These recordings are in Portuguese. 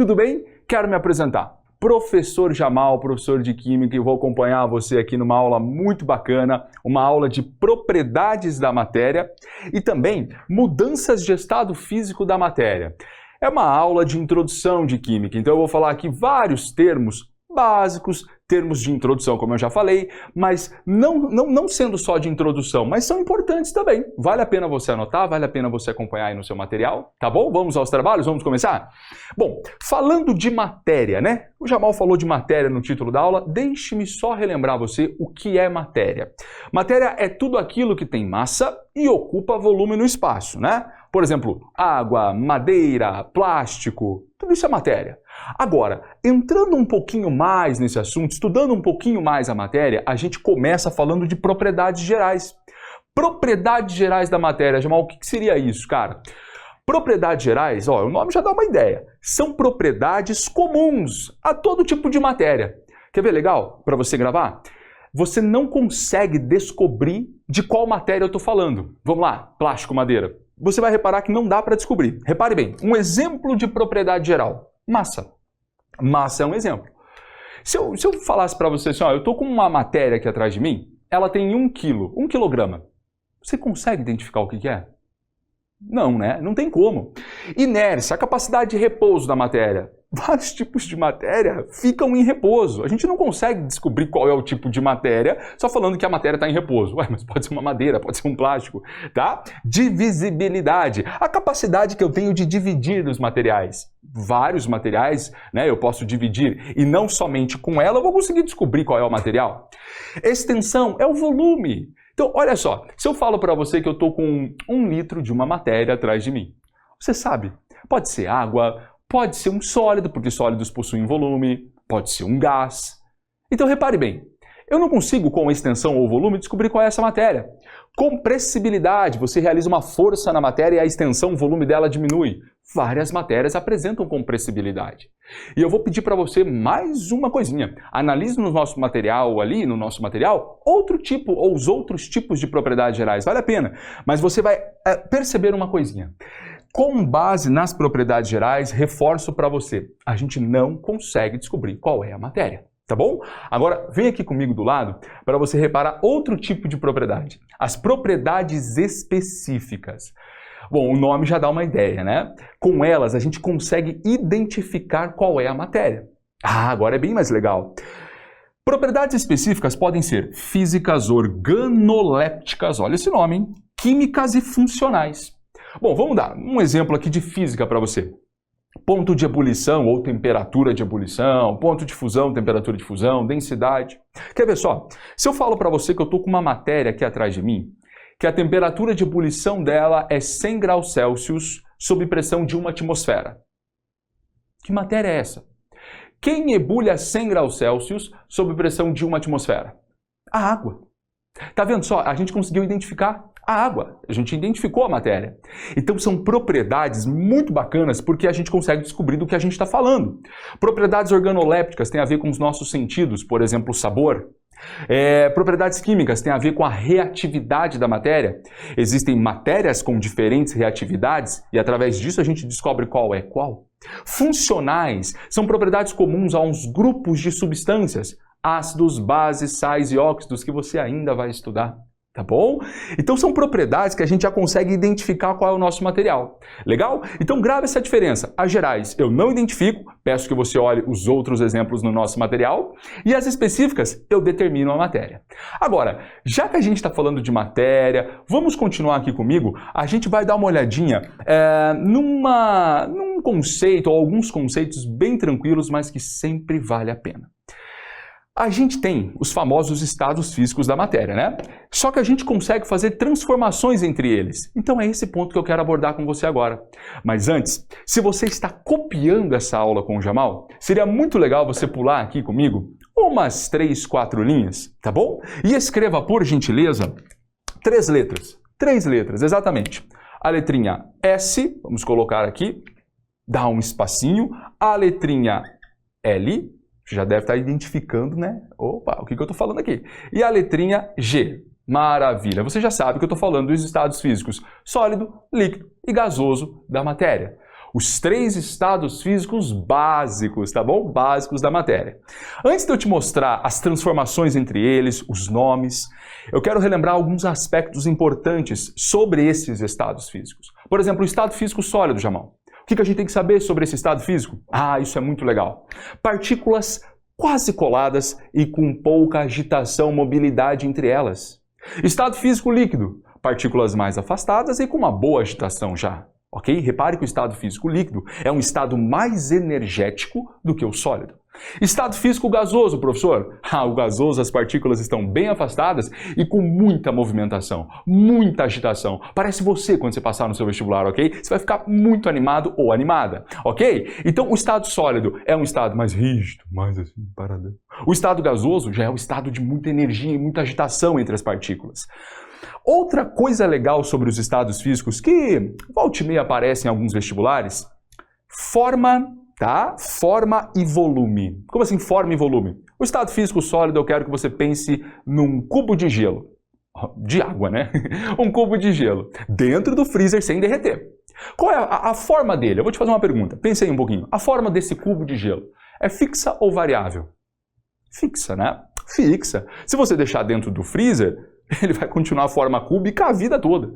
Tudo bem? Quero me apresentar. Professor Jamal, professor de Química, e vou acompanhar você aqui numa aula muito bacana, uma aula de propriedades da matéria e também mudanças de estado físico da matéria. É uma aula de introdução de Química, então eu vou falar aqui vários termos básicos, termos de introdução, como eu já falei, mas não sendo só de introdução, mas são importantes também. Vale a pena você anotar, vale a pena você acompanhar aí no seu material, tá bom? Vamos aos trabalhos, vamos começar? Bom, falando de matéria, né? O Jamal falou de matéria no título da aula, deixe-me só relembrar você o que é matéria. Matéria é tudo aquilo que tem massa e ocupa volume no espaço, né? Por exemplo, água, madeira, plástico, tudo isso é matéria. Agora, entrando um pouquinho mais nesse assunto, estudando um pouquinho mais a matéria, a gente começa falando de propriedades gerais. Propriedades gerais da matéria, Jamal, o que seria isso, cara? Propriedades gerais, ó, o nome já dá uma ideia, são propriedades comuns a todo tipo de matéria. Quer ver legal para você gravar? Você não consegue descobrir de qual matéria eu estou falando. Vamos lá, plástico, madeira. Você vai reparar que não dá para descobrir. Repare bem, um exemplo de propriedade geral. Massa. Massa é um exemplo. Se eu falasse para você assim, ó, eu estou com uma matéria aqui atrás de mim, ela tem 1 quilo, 1 quilograma. Você consegue identificar o que é? Não, né? Não tem como. Inércia, a capacidade de repouso da matéria. Vários tipos de matéria ficam em repouso. A gente não consegue descobrir qual é o tipo de matéria só falando que a matéria está em repouso. Ué, mas pode ser uma madeira, pode ser um plástico, tá? Divisibilidade, a capacidade que eu tenho de dividir os materiais. Vários materiais, né, eu posso dividir e não somente com ela eu vou conseguir descobrir qual é o material. Extensão é o volume. Então, olha só, se eu falo para você que eu estou com 1 litro de uma matéria atrás de mim, você sabe, pode ser água, pode ser um sólido, porque sólidos possuem volume, pode ser um gás. Então, repare bem, eu não consigo com a extensão ou volume descobrir qual é essa matéria. Compressibilidade, você realiza uma força na matéria e a extensão, o volume dela diminui. Várias matérias apresentam compressibilidade. E eu vou pedir para você mais uma coisinha. Analise no nosso material, outro tipo ou os outros tipos de propriedades gerais. Vale a pena. Mas você vai perceber uma coisinha. Com base nas propriedades gerais, reforço para você. A gente não consegue descobrir qual é a matéria. Tá bom? Agora, vem aqui comigo do lado para você reparar outro tipo de propriedade. As propriedades específicas. Bom, o nome já dá uma ideia, né? Com elas, a gente consegue identificar qual é a matéria. Ah, agora é bem mais legal. Propriedades específicas podem ser físicas, organolépticas, olha esse nome, hein? Químicas e funcionais. Bom, vamos dar um exemplo aqui de física para você. Ponto de ebulição ou temperatura de ebulição, ponto de fusão, temperatura de fusão, densidade. Quer ver só? Se eu falo para você que eu estou com uma matéria aqui atrás de mim, que a temperatura de ebulição dela é 100 graus Celsius sob pressão de 1 atmosfera. Que matéria é essa? Quem ebulhe a 100 graus Celsius sob pressão de 1 atmosfera? A água. Tá vendo só? A gente conseguiu identificar a água. A gente identificou a matéria. Então são propriedades muito bacanas porque a gente consegue descobrir do que a gente está falando. Propriedades organolépticas têm a ver com os nossos sentidos, por exemplo, o sabor. Propriedades químicas têm a ver com a reatividade da matéria. Existem matérias com diferentes reatividades e através disso a gente descobre qual é qual. Funcionais são propriedades comuns a uns grupos de substâncias, ácidos, bases, sais e óxidos que você ainda vai estudar. Tá bom? Então são propriedades que a gente já consegue identificar qual é o nosso material. Legal? Então grave essa diferença. As gerais eu não identifico, peço que você olhe os outros exemplos no nosso material, e as específicas eu determino a matéria. Agora, já que a gente está falando de matéria, vamos continuar aqui comigo, a gente vai dar uma olhadinha num conceito, ou alguns conceitos bem tranquilos, mas que sempre vale a pena. A gente tem os famosos estados físicos da matéria, né? Só que a gente consegue fazer transformações entre eles. Então é esse ponto que eu quero abordar com você agora. Mas antes, se você está copiando essa aula com o Jamal, seria muito legal você pular aqui comigo umas 3, 4 linhas, tá bom? E escreva, por gentileza, 3 letras. 3 letras, exatamente. A letrinha S, vamos colocar aqui, dá um espacinho. A letrinha L, você já deve estar identificando, né? Opa, o que eu estou falando aqui? E a letrinha G. Maravilha! Você já sabe que eu estou falando dos estados físicos sólido, líquido e gasoso da matéria. Os 3 estados físicos básicos, tá bom? Básicos da matéria. Antes de eu te mostrar as transformações entre eles, os nomes, eu quero relembrar alguns aspectos importantes sobre esses estados físicos. Por exemplo, o estado físico sólido, Jamal. O que a gente tem que saber sobre esse estado físico? Ah, isso é muito legal. Partículas quase coladas e com pouca agitação, mobilidade entre elas. Estado físico líquido. Partículas mais afastadas e com uma boa agitação já. Ok? Repare que o estado físico líquido é um estado mais energético do que o sólido. Estado físico gasoso, professor. O gasoso, as partículas estão bem afastadas e com muita movimentação, muita agitação. Parece você quando você passar no seu vestibular, ok? Você vai ficar muito animado ou animada, ok? Então, o estado sólido é um estado mais rígido, mais assim, paradão. O estado gasoso já é um estado de muita energia e muita agitação entre as partículas. Outra coisa legal sobre os estados físicos que volta e meia aparece em alguns vestibulares, forma, tá? Forma e volume. Como assim forma e volume? O estado físico sólido eu quero que você pense num cubo de gelo. De água, né? Um cubo de gelo. Dentro do freezer sem derreter. Qual é a forma dele? Eu vou te fazer uma pergunta. Pense aí um pouquinho. A forma desse cubo de gelo é fixa ou variável? Fixa, né? Fixa. Se você deixar dentro do freezer, ele vai continuar a forma cúbica a vida toda.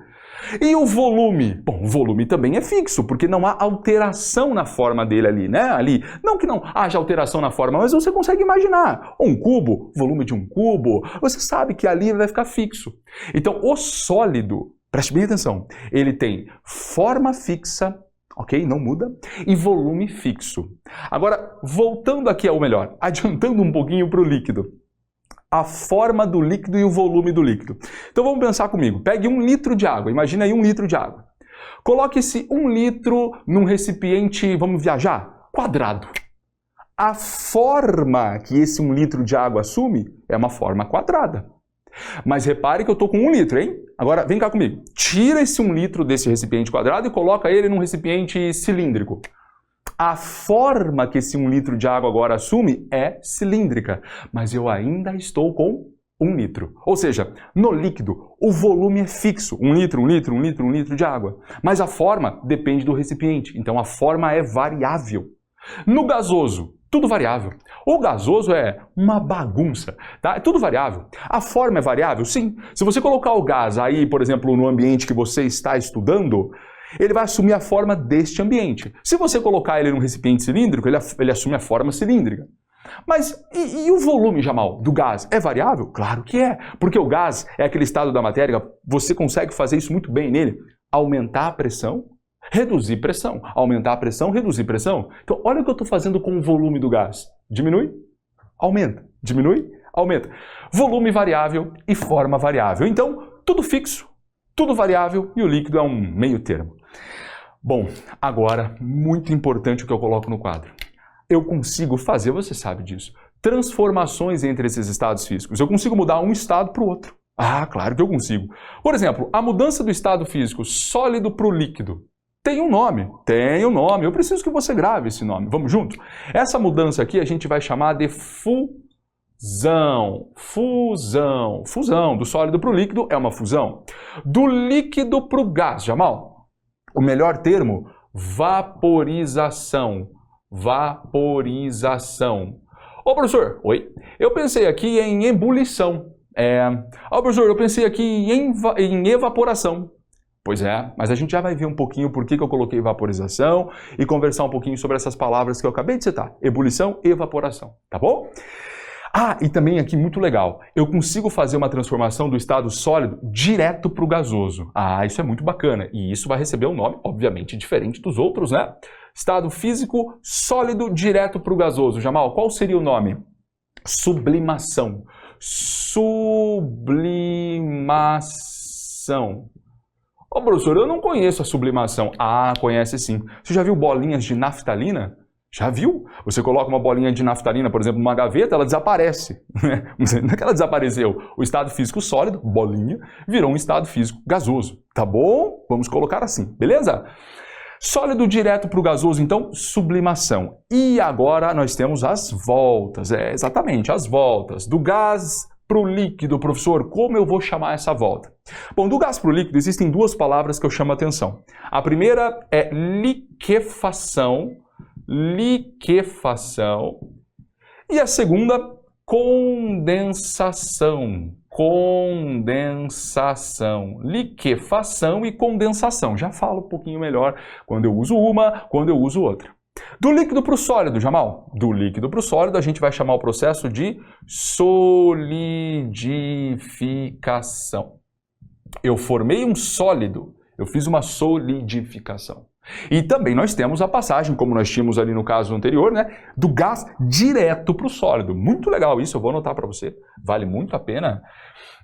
E o volume? Bom, o volume também é fixo, porque não há alteração na forma dele ali, né? Não que não haja alteração na forma, mas você consegue imaginar. Um cubo, volume de um cubo, você sabe que ali vai ficar fixo. Então, o sólido, preste bem atenção, ele tem forma fixa, ok? Não muda. E volume fixo. Agora, voltando aqui ao melhor, adiantando um pouquinho para o líquido. A forma do líquido e o volume do líquido. Então vamos pensar comigo. Pegue 1 litro de água. Imagina aí 1 litro de água. Coloque esse 1 litro num recipiente, vamos viajar, quadrado. A forma que esse 1 litro de água assume é uma forma quadrada. Mas repare que eu estou com 1 litro, hein? Agora vem cá comigo. Tira esse 1 litro desse recipiente quadrado e coloca ele num recipiente cilíndrico. A forma que esse 1 litro de água agora assume é cilíndrica, mas eu ainda estou com 1 litro. Ou seja, no líquido, o volume é fixo, 1 litro, 1 litro, 1 litro, 1 litro de água. Mas a forma depende do recipiente, então a forma é variável. No gasoso, tudo variável. O gasoso é uma bagunça, tá? É tudo variável. A forma é variável? Sim. Se você colocar o gás aí, por exemplo, no ambiente que você está estudando, ele vai assumir a forma deste ambiente. Se você colocar ele num recipiente cilíndrico, ele assume a forma cilíndrica. Mas e o volume, Jamal, do gás? É variável? Claro que é, porque o gás é aquele estado da matéria, você consegue fazer isso muito bem nele. Aumentar a pressão, reduzir pressão. Aumentar a pressão, reduzir pressão. Então, olha o que eu estou fazendo com o volume do gás. Diminui, aumenta. Diminui, aumenta. Volume variável e forma variável. Então, tudo fixo. Tudo variável e o líquido é um meio termo. Bom, agora, muito importante o que eu coloco no quadro. Eu consigo fazer, você sabe disso, transformações entre esses estados físicos. Eu consigo mudar um estado para o outro. Ah, claro que eu consigo. Por exemplo, a mudança do estado físico sólido para o líquido. Tem um nome. Tem um nome. Eu preciso que você grave esse nome. Vamos junto? Essa mudança aqui a gente vai chamar de fusão. Fusão. Do sólido para o líquido é uma fusão. Do líquido para o gás, Jamal. O melhor termo, vaporização. Vaporização. Ô, professor, oi. Eu pensei aqui em ebulição. Ô, professor, eu pensei aqui em evaporação. Pois é, mas a gente já vai ver um pouquinho por que eu coloquei vaporização e conversar um pouquinho sobre essas palavras que eu acabei de citar. Ebulição e evaporação, tá bom? Ah, e também aqui muito legal, eu consigo fazer uma transformação do estado sólido direto para o gasoso. Ah, isso é muito bacana. E isso vai receber um nome, obviamente, diferente dos outros, né? Estado físico sólido direto para o gasoso. Jamal, qual seria o nome? Sublimação. Sublimação. Ô, professor, eu não conheço a sublimação. Ah, conhece sim. Você já viu bolinhas de naftalina? Já viu? Você coloca uma bolinha de naftalina, por exemplo, numa gaveta, ela desaparece. Não é que ela desapareceu. O estado físico sólido, bolinha, virou um estado físico gasoso. Tá bom? Vamos colocar assim, beleza? Sólido direto para o gasoso, então, sublimação. E agora nós temos as voltas. Exatamente, as voltas. Do gás para o líquido, professor, como eu vou chamar essa volta? Bom, do gás para o líquido existem duas palavras que eu chamo a atenção. A primeira é liquefação, e a segunda, condensação, liquefação e condensação. Já falo um pouquinho melhor quando eu uso uma, quando eu uso outra. Do líquido para o sólido, Jamal. Do líquido para o sólido, a gente vai chamar o processo de solidificação. Eu formei um sólido, eu fiz uma solidificação. E também nós temos a passagem, como nós tínhamos ali no caso anterior, né, do gás direto para o sólido. Muito legal isso, eu vou anotar para você. Vale muito a pena.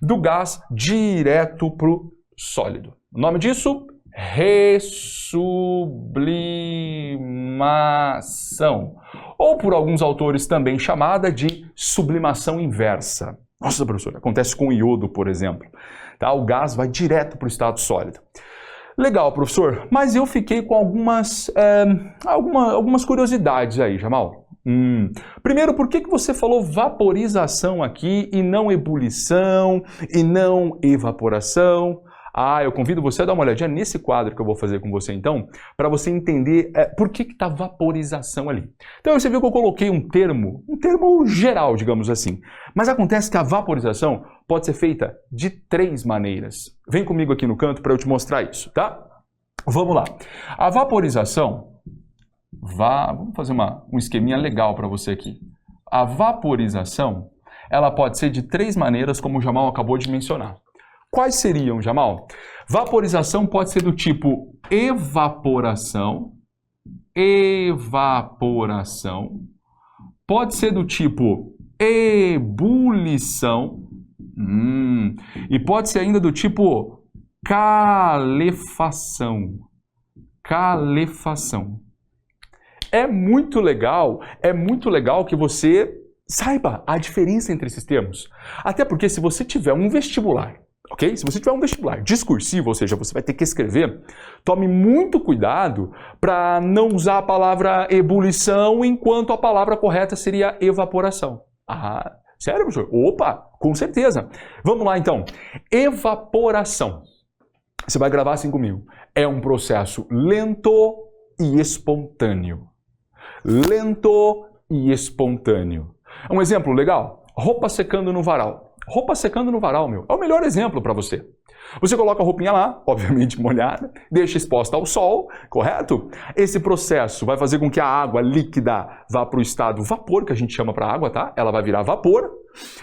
Do gás direto para o sólido. O nome disso? Ressublimação, ou por alguns autores também chamada de sublimação inversa. Nossa, professor, acontece com o iodo, por exemplo. Tá? O gás vai direto para o estado sólido. Legal, professor, mas eu fiquei com algumas curiosidades aí, Jamal. Primeiro, por que você falou vaporização aqui e não ebulição e não evaporação? Eu convido você a dar uma olhadinha nesse quadro que eu vou fazer com você então, para você entender por que está vaporização ali. Então você viu que eu coloquei um termo geral, digamos assim. Mas acontece que a vaporização pode ser feita de 3 maneiras. Vem comigo aqui no canto para eu te mostrar isso, tá? Vamos lá. A vaporização, vamos fazer um esqueminha legal para você aqui. A vaporização, ela pode ser de 3 maneiras, como o Jamal acabou de mencionar. Quais seriam, Jamal? Vaporização pode ser do tipo evaporação, pode ser do tipo ebulição, e pode ser ainda do tipo calefação. É muito legal que você saiba a diferença entre esses termos. Até porque se você tiver um vestibular, ok? Se você tiver um vestibular discursivo, ou seja, você vai ter que escrever, tome muito cuidado para não usar a palavra ebulição enquanto a palavra correta seria evaporação. Sério, professor? Opa, com certeza. Vamos lá então. Evaporação. Você vai gravar assim comigo. É um processo lento e espontâneo. Um exemplo legal? Roupa secando no varal. Roupa secando no varal, é o melhor exemplo para você. Você coloca a roupinha lá, obviamente molhada, deixa exposta ao sol, correto? Esse processo vai fazer com que a água líquida vá para o estado vapor, que a gente chama para água, tá? Ela vai virar vapor,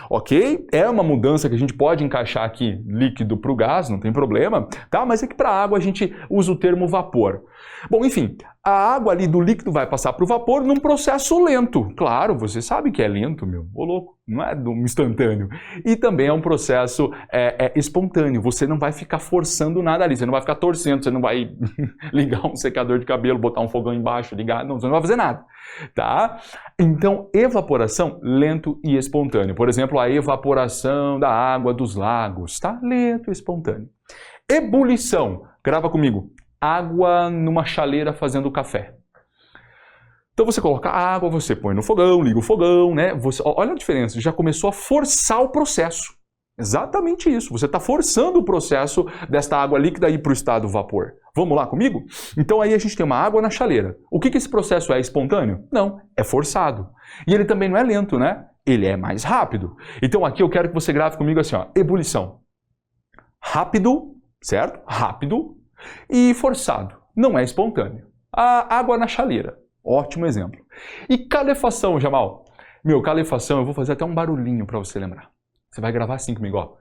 ok? É uma mudança que a gente pode encaixar aqui líquido para o gás, não tem problema, tá? Mas é que para a água a gente usa o termo vapor. Bom, enfim, a água ali do líquido vai passar para o vapor num processo lento. Claro, você sabe que é lento, ô louco, não é instantâneo. E também é um processo espontâneo. Você não vai ficar forçando nada ali, você não vai ficar torcendo, você não vai ligar um secador de cabelo, botar um fogão embaixo, ligar, não, você não vai fazer nada, tá? Então, evaporação, lento e espontâneo. Por exemplo, a evaporação da água dos lagos, tá? Lento e espontâneo. Ebulição, grava comigo. Água numa chaleira fazendo café. Então você coloca a água, você põe no fogão, liga o fogão, né? Olha a diferença, já começou a forçar o processo. Exatamente isso, você está forçando o processo desta água líquida ir para o estado vapor. Vamos lá comigo? Então aí a gente tem uma água na chaleira. O que esse processo é? Espontâneo? Não, é forçado. E ele também não é lento, né? Ele é mais rápido. Então aqui eu quero que você grave comigo assim, ó, ebulição. Rápido, certo? Rápido. E forçado, não é espontâneo. A água na chaleira, ótimo exemplo. E calefação, Jamal? Calefação, eu vou fazer até um barulhinho para você lembrar. Você vai gravar assim comigo, ó.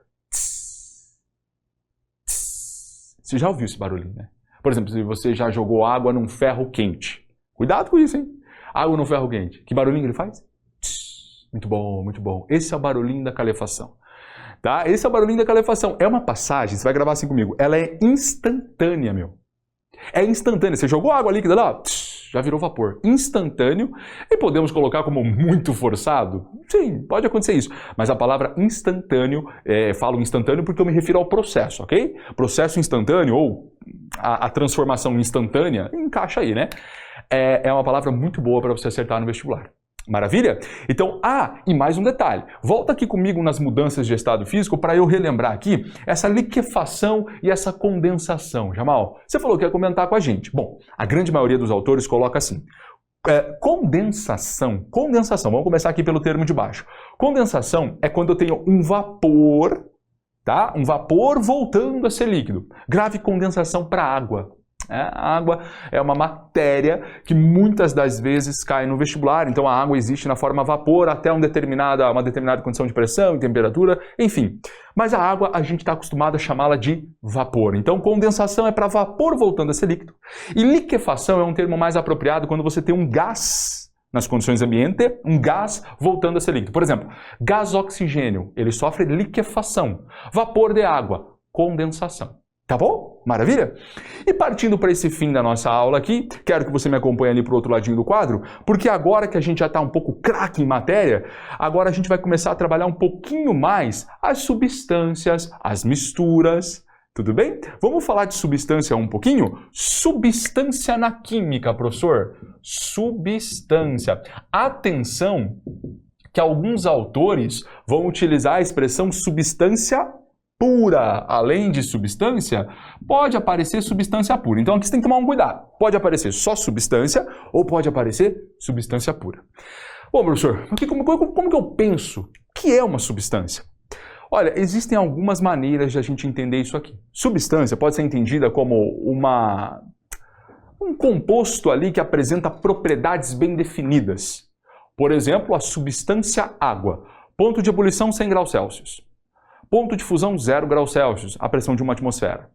Você já ouviu esse barulhinho, né? Por exemplo, se você já jogou água num ferro quente. Cuidado com isso, hein? Água no ferro quente. Que barulhinho ele faz? Muito bom, muito bom. Esse é o barulhinho da calefação. Tá? Esse é o barulhinho da calefação. É uma passagem, você vai gravar assim comigo, ela é instantânea, É instantânea. Você jogou água líquida lá, já virou vapor. Instantâneo. E podemos colocar como muito forçado? Sim, pode acontecer isso. Mas a palavra instantâneo, falo instantâneo porque eu me refiro ao processo, ok? Processo instantâneo ou a transformação instantânea, encaixa aí, né? É uma palavra muito boa para você acertar no vestibular. Maravilha? Então, e mais um detalhe. Volta aqui comigo nas mudanças de estado físico para eu relembrar aqui essa liquefação e essa condensação. Jamal, você falou que ia comentar com a gente. Bom, a grande maioria dos autores coloca assim. Condensação, vamos começar aqui pelo termo de baixo. Condensação é quando eu tenho um vapor, tá? Um vapor voltando a ser líquido. Grave condensação para água. A água é uma matéria que muitas das vezes cai no vestibular, então a água existe na forma vapor até uma determinada condição de pressão e temperatura, enfim. Mas a água a gente está acostumado a chamá-la de vapor. Então condensação é para vapor voltando a ser líquido. E liquefação é um termo mais apropriado quando você tem um gás nas condições ambiente, um gás voltando a ser líquido. Por exemplo, gás oxigênio, ele sofre liquefação. Vapor de água, condensação. Tá bom? Maravilha? E partindo para esse fim da nossa aula aqui, quero que você me acompanhe ali para o outro ladinho do quadro, porque agora que a gente já está um pouco craque em matéria, agora a gente vai começar a trabalhar um pouquinho mais as substâncias, as misturas, tudo bem? Vamos falar de substância um pouquinho? Substância na química, professor. Substância. Atenção que alguns autores vão utilizar a expressão substância pura, além de substância, pode aparecer substância pura. Então aqui você tem que tomar um cuidado. Pode aparecer só substância ou pode aparecer substância pura. Bom, professor, como que eu penso? O que é uma substância? Olha, existem algumas maneiras de a gente entender isso aqui. Substância pode ser entendida como um composto ali que apresenta propriedades bem definidas. Por exemplo, a substância água. Ponto de ebulição 100 graus Celsius. Ponto de fusão 0 graus Celsius, a pressão de uma atmosfera.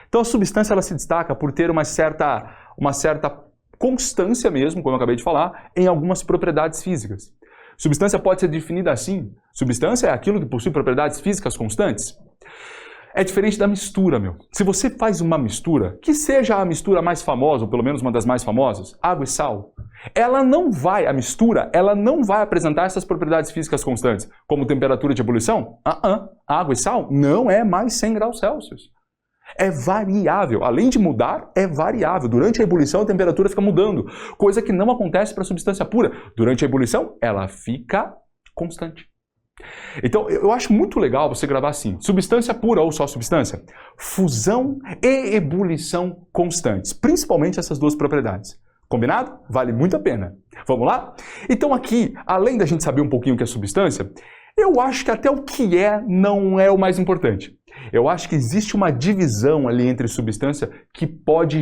Então a substância ela se destaca por ter uma certa constância mesmo, como eu acabei de falar, em algumas propriedades físicas. Substância pode ser definida assim. Substância é aquilo que possui propriedades físicas constantes. É diferente da mistura, meu. Se você faz uma mistura, que seja a mistura mais famosa, ou pelo menos uma das mais famosas, água e sal, a mistura não vai apresentar essas propriedades físicas constantes, como temperatura de ebulição. Água e sal não é mais 100 graus Celsius. É variável. Além de mudar, é variável. Durante a ebulição, a temperatura fica mudando, coisa que não acontece para a substância pura. Durante a ebulição, ela fica constante. Então, eu acho muito legal você gravar assim, substância pura ou só substância, fusão e ebulição constantes, principalmente essas duas propriedades. Combinado? Vale muito a pena. Vamos lá? Então aqui, além da gente saber um pouquinho o que é substância, eu acho que até o que não é o mais importante. Eu acho que existe uma divisão ali entre substância que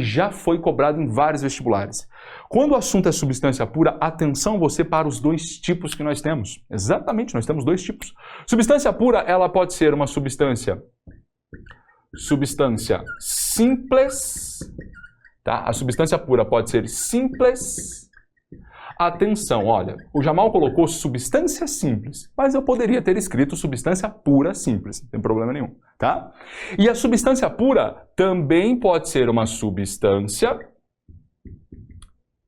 já foi cobrado em vários vestibulares. Quando o assunto é substância pura, atenção você para os dois tipos que nós temos. Exatamente, nós temos dois tipos. Substância pura, ela pode ser uma substância simples, tá? A substância pura pode ser simples. Atenção, olha, o Jamal colocou substância simples, mas eu poderia ter escrito substância pura simples, não tem problema nenhum, tá? E a substância pura também pode ser uma substância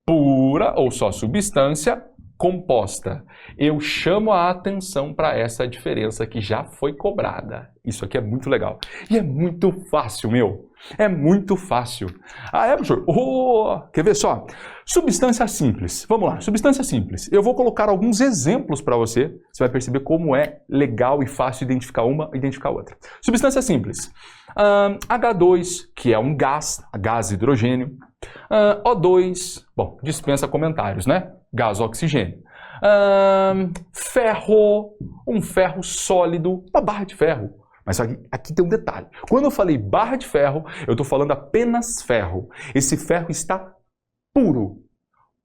pura ou só substância composta. Eu chamo a atenção para essa diferença que já foi cobrada. Isso aqui é muito legal. E é muito fácil, meu. É muito fácil. Professor? Quer ver só? Substância simples. Vamos lá, substância simples. Eu vou colocar alguns exemplos para você. Você vai perceber como é legal e fácil identificar uma e identificar outra. Substância simples. H2, que é um gás hidrogênio. O2, bom, dispensa comentários, né? Gás oxigênio. Ferro, um ferro sólido, uma barra de ferro. Mas aqui tem um detalhe. Quando eu falei barra de ferro, eu estou falando apenas ferro. Esse ferro está puro.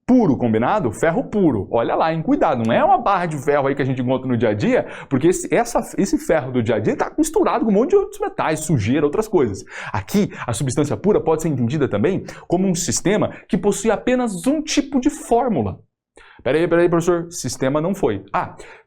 Puro, combinado? Ferro puro. Olha lá, hein? Cuidado, não é uma barra de ferro aí que a gente encontra no dia a dia, porque esse ferro do dia a dia está misturado com um monte de outros metais, sujeira, outras coisas. Aqui, a substância pura pode ser entendida também como um sistema que possui apenas um tipo de fórmula. Peraí, professor, sistema não foi.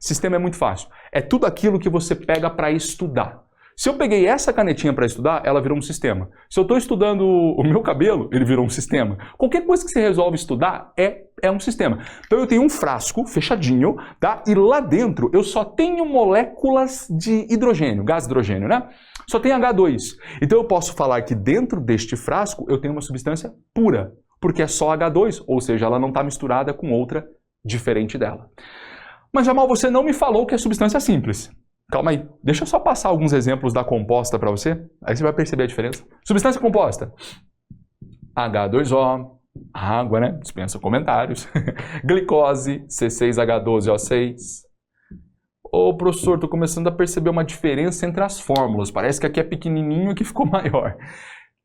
Sistema é muito fácil. É tudo aquilo que você pega para estudar. Se eu peguei essa canetinha para estudar, ela virou um sistema. Se eu estou estudando o meu cabelo, ele virou um sistema. Qualquer coisa que você resolve estudar é um sistema. Então eu tenho um frasco fechadinho, tá? E lá dentro eu só tenho moléculas de hidrogênio, gás hidrogênio, né? Só tem H2. Então eu posso falar que dentro deste frasco eu tenho uma substância pura, porque é só H2, ou seja, ela não está misturada com outra diferente dela. Mas, Jamal, você não me falou que é substância simples. Calma aí, deixa eu só passar alguns exemplos da composta para você, aí você vai perceber a diferença. Substância composta. H2O, água, né? Dispensa comentários. Glicose, C6H12O6. Ô, professor, tô começando a perceber uma diferença entre as fórmulas. Parece que aqui é pequenininho e aqui ficou maior.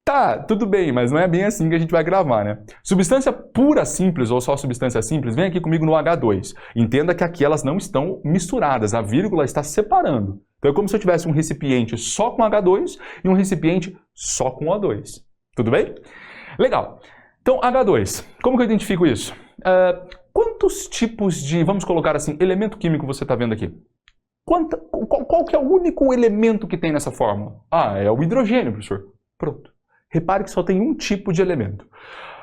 Tá, tudo bem, mas não é bem assim que a gente vai gravar, né? Substância pura simples ou só substância simples, vem aqui comigo no H2. Entenda que aqui elas não estão misturadas, a vírgula está separando. Então é como se eu tivesse um recipiente só com H2 e um recipiente só com O2. Tudo bem? Legal. Então, H2, como que eu identifico isso? Quantos tipos de, vamos colocar assim, elemento químico você está vendo aqui? Qual que é o único elemento que tem nessa fórmula? Ah, é o hidrogênio, professor. Pronto. Repare que só tem um tipo de elemento.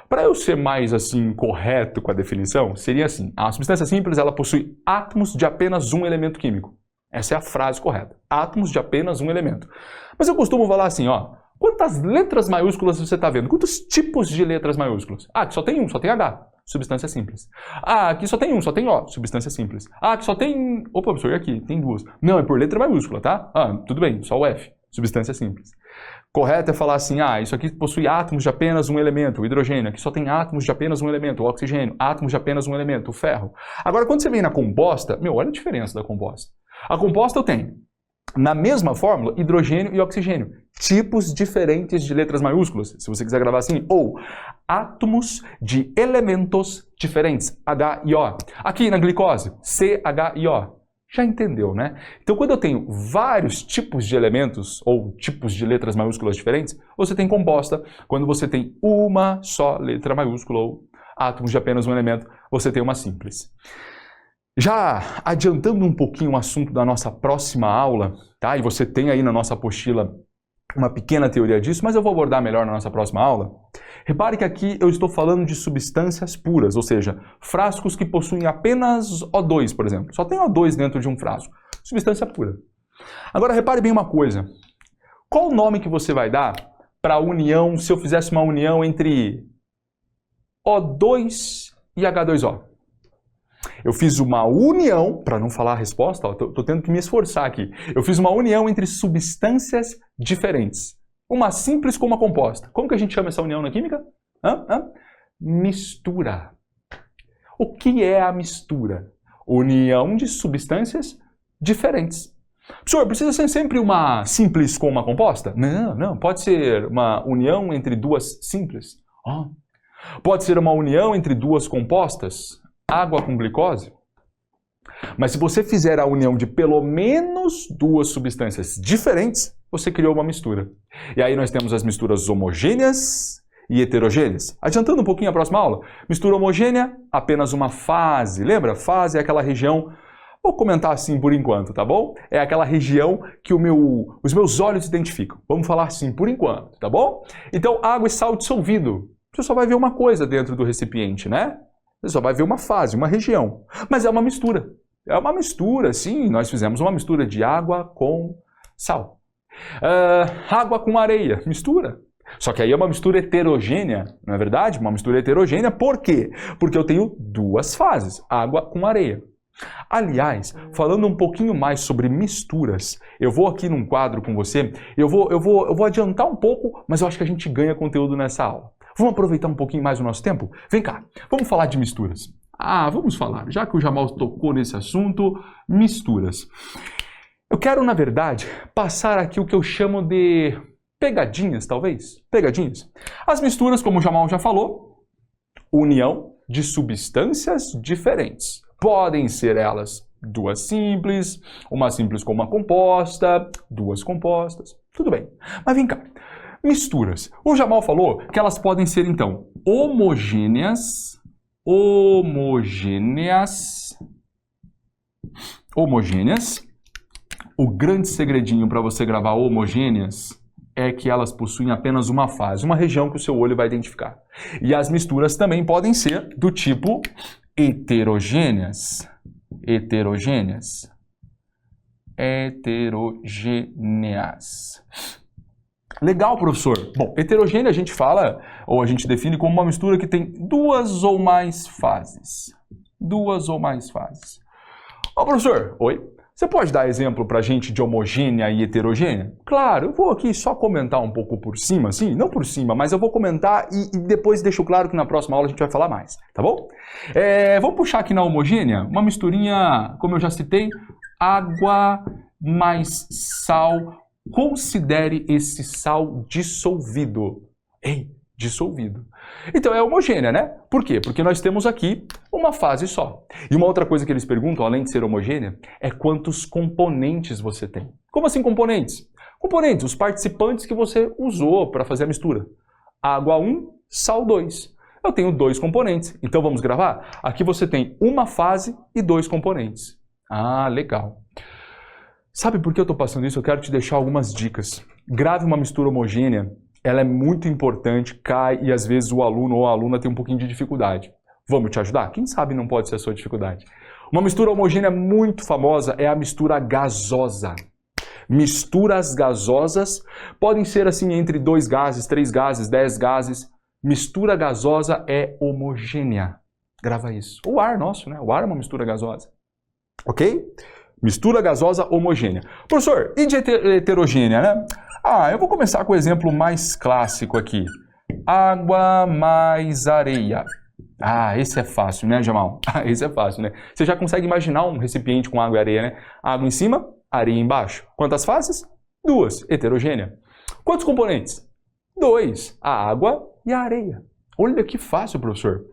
Para eu ser mais assim correto com a definição, seria assim: a substância simples ela possui átomos de apenas um elemento químico. Essa é a frase correta. Átomos de apenas um elemento. Mas eu costumo falar assim, ó, quantas letras maiúsculas você está vendo? Quantos tipos de letras maiúsculas? Ah, aqui só tem um, só tem H. Substância simples. Ah, aqui só tem um, só tem O. Substância simples. Ah, aqui só tem... Opa, professor, e aqui? Tem duas. Não, é por letra maiúscula, tá? Ah, tudo bem, só o F. Substância simples. Correto é falar assim, ah, isso aqui possui átomos de apenas um elemento, o hidrogênio. Aqui só tem átomos de apenas um elemento, o oxigênio. Átomos de apenas um elemento, o ferro. Agora, quando você vem na composta, olha a diferença da composta. A composta eu tenho, na mesma fórmula, hidrogênio e oxigênio. Tipos diferentes de letras maiúsculas, se você quiser gravar assim. Ou átomos de elementos diferentes, H e O. Aqui na glicose, C, H e O. Já entendeu, né? Então, quando eu tenho vários tipos de elementos ou tipos de letras maiúsculas diferentes, você tem composta. Quando você tem uma só letra maiúscula ou átomos de apenas um elemento, você tem uma simples. Já adiantando um pouquinho o assunto da nossa próxima aula, tá? E você tem aí na nossa apostila uma pequena teoria disso, mas eu vou abordar melhor na nossa próxima aula. Repare que aqui eu estou falando de substâncias puras, ou seja, frascos que possuem apenas O2, por exemplo. Só tem O2 dentro de um frasco. Substância pura. Agora, repare bem uma coisa. Qual o nome que você vai dar para a união, se eu fizesse uma união entre O2 e H2O? Eu fiz uma união, para não falar a resposta, estou tendo que me esforçar aqui. Eu fiz uma união entre substâncias diferentes. Uma simples com uma composta. Como que a gente chama essa união na química? Mistura. O que é a mistura? União de substâncias diferentes. Professor, precisa ser sempre uma simples com uma composta? Não. Pode ser uma união entre duas simples. Pode ser uma união entre duas compostas. Água com glicose. Mas se você fizer a união de pelo menos duas substâncias diferentes, você criou uma mistura. E aí nós temos as misturas homogêneas e heterogêneas. Adiantando um pouquinho a próxima aula, mistura homogênea, apenas uma fase. Lembra? Fase é aquela região, vou comentar assim por enquanto, tá bom? É aquela região que os meus olhos identificam. Vamos falar assim por enquanto, tá bom? Então, água e sal dissolvido. Você só vai ver uma coisa dentro do recipiente, né? Você só vai ver uma fase, uma região. Mas é uma mistura. É uma mistura, sim. Nós fizemos uma mistura de água com sal. Água com areia. Mistura. Só que aí é uma mistura heterogênea, não é verdade? Uma mistura heterogênea, por quê? Porque eu tenho duas fases, água com areia. Aliás, falando um pouquinho mais sobre misturas, eu vou aqui num quadro com você, eu vou adiantar um pouco, mas eu acho que a gente ganha conteúdo nessa aula. Vamos aproveitar um pouquinho mais o nosso tempo? Vem cá, vamos falar de misturas. Vamos falar, já que o Jamal tocou nesse assunto, misturas. Eu quero, na verdade, passar aqui o que eu chamo de pegadinhas, talvez? Pegadinhas. As misturas, como o Jamal já falou, união de substâncias diferentes. Podem ser elas duas simples, uma simples com uma composta, duas compostas, tudo bem. Mas vem cá, misturas. O Jamal falou que elas podem ser, então, homogêneas. O grande segredinho para você gravar homogêneas é que elas possuem apenas uma fase, uma região que o seu olho vai identificar. E as misturas também podem ser do tipo heterogêneas. Legal, professor. Bom, heterogênea a gente fala, ou a gente define como uma mistura que tem duas ou mais fases. duas ou mais fases. Ô, professor, oi? Você pode dar exemplo pra gente de homogênea e heterogênea? Claro, eu vou aqui só comentar um pouco por cima, assim, não por cima, mas eu vou comentar e depois deixo claro que na próxima aula a gente vai falar mais, tá bom? Vamos puxar aqui na homogênea, uma misturinha, como eu já citei, água mais sal. Considere esse sal dissolvido. Ei, dissolvido. Então é homogênea, né? Por quê? Porque nós temos aqui uma fase só. E uma outra coisa que eles perguntam, além de ser homogênea, é quantos componentes você tem. Como assim componentes? Componentes, os participantes que você usou para fazer a mistura. Água 1, sal 2. Eu tenho 2 componentes. Então vamos gravar? Aqui você tem uma fase e 2 componentes. Ah, legal. Sabe por que eu estou passando isso? Eu quero te deixar algumas dicas. Grave uma mistura homogênea. Ela é muito importante, cai e às vezes o aluno ou a aluna tem um pouquinho de dificuldade. Vamos te ajudar? Quem sabe não pode ser a sua dificuldade. Uma mistura homogênea muito famosa é a mistura gasosa. Misturas gasosas podem ser assim entre 2 gases, 3 gases, 10 gases. Mistura gasosa é homogênea. Grava isso. O ar nosso, né? O ar é uma mistura gasosa. Ok? Mistura gasosa homogênea. Professor, e de heterogênea, né? Eu vou começar com o exemplo mais clássico aqui. Água mais areia. Esse é fácil, né, Jamal? Esse é fácil, né? Você já consegue imaginar um recipiente com água e areia, né? Água em cima, areia embaixo. Quantas fases? 2. Heterogênea. Quantos componentes? 2. A água e a areia. Olha que fácil, professor.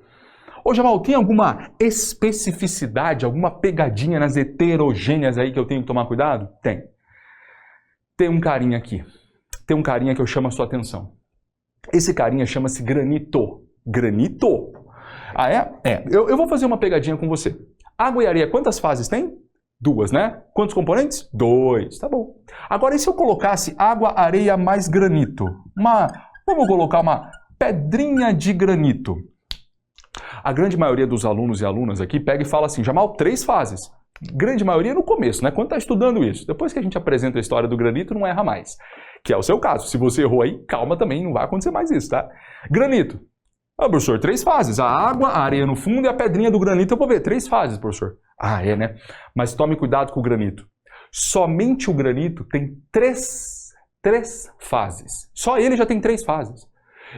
Ô, Jamal, tem alguma especificidade, alguma pegadinha nas heterogêneas aí que eu tenho que tomar cuidado? Tem. Tem um carinha aqui. Tem um carinha que eu chamo a sua atenção. Esse carinha chama-se granito. Granito? Eu vou fazer uma pegadinha com você. Água e areia, quantas fases tem? 2, né? Quantos componentes? 2. Tá bom. Agora, e se eu colocasse água, areia mais granito? Vamos colocar uma pedrinha de granito. A grande maioria dos alunos e alunas aqui pega e fala assim, Jamal, 3 fases. Grande maioria no começo, né? Quando está estudando isso. Depois que a gente apresenta a história do granito, não erra mais. Que é o seu caso. Se você errou aí, calma também, não vai acontecer mais isso, tá? Granito. Professor, 3 fases. A água, a areia no fundo e a pedrinha do granito. Eu vou ver, 3 fases, professor. É, né? Mas tome cuidado com o granito. Somente o granito tem 3 fases. Só ele já tem 3 fases.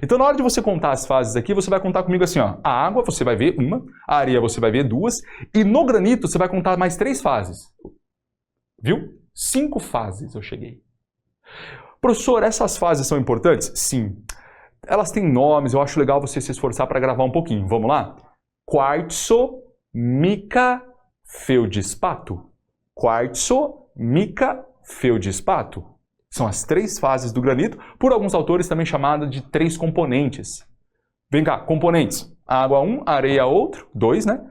Então, na hora de você contar as fases aqui, você vai contar comigo assim, ó. A água você vai ver 1, a areia você vai ver 2, e no granito você vai contar mais 3 fases. Viu? 5 fases eu cheguei. Professor, essas fases são importantes? Sim. Elas têm nomes, eu acho legal você se esforçar para gravar um pouquinho. Vamos lá? Quartzo, mica, feldespato. Quartzo, mica, feldespato. São as 3 fases do granito, por alguns autores também chamada de 3 componentes. Vem cá, componentes. Água 1, areia outro, 2, né?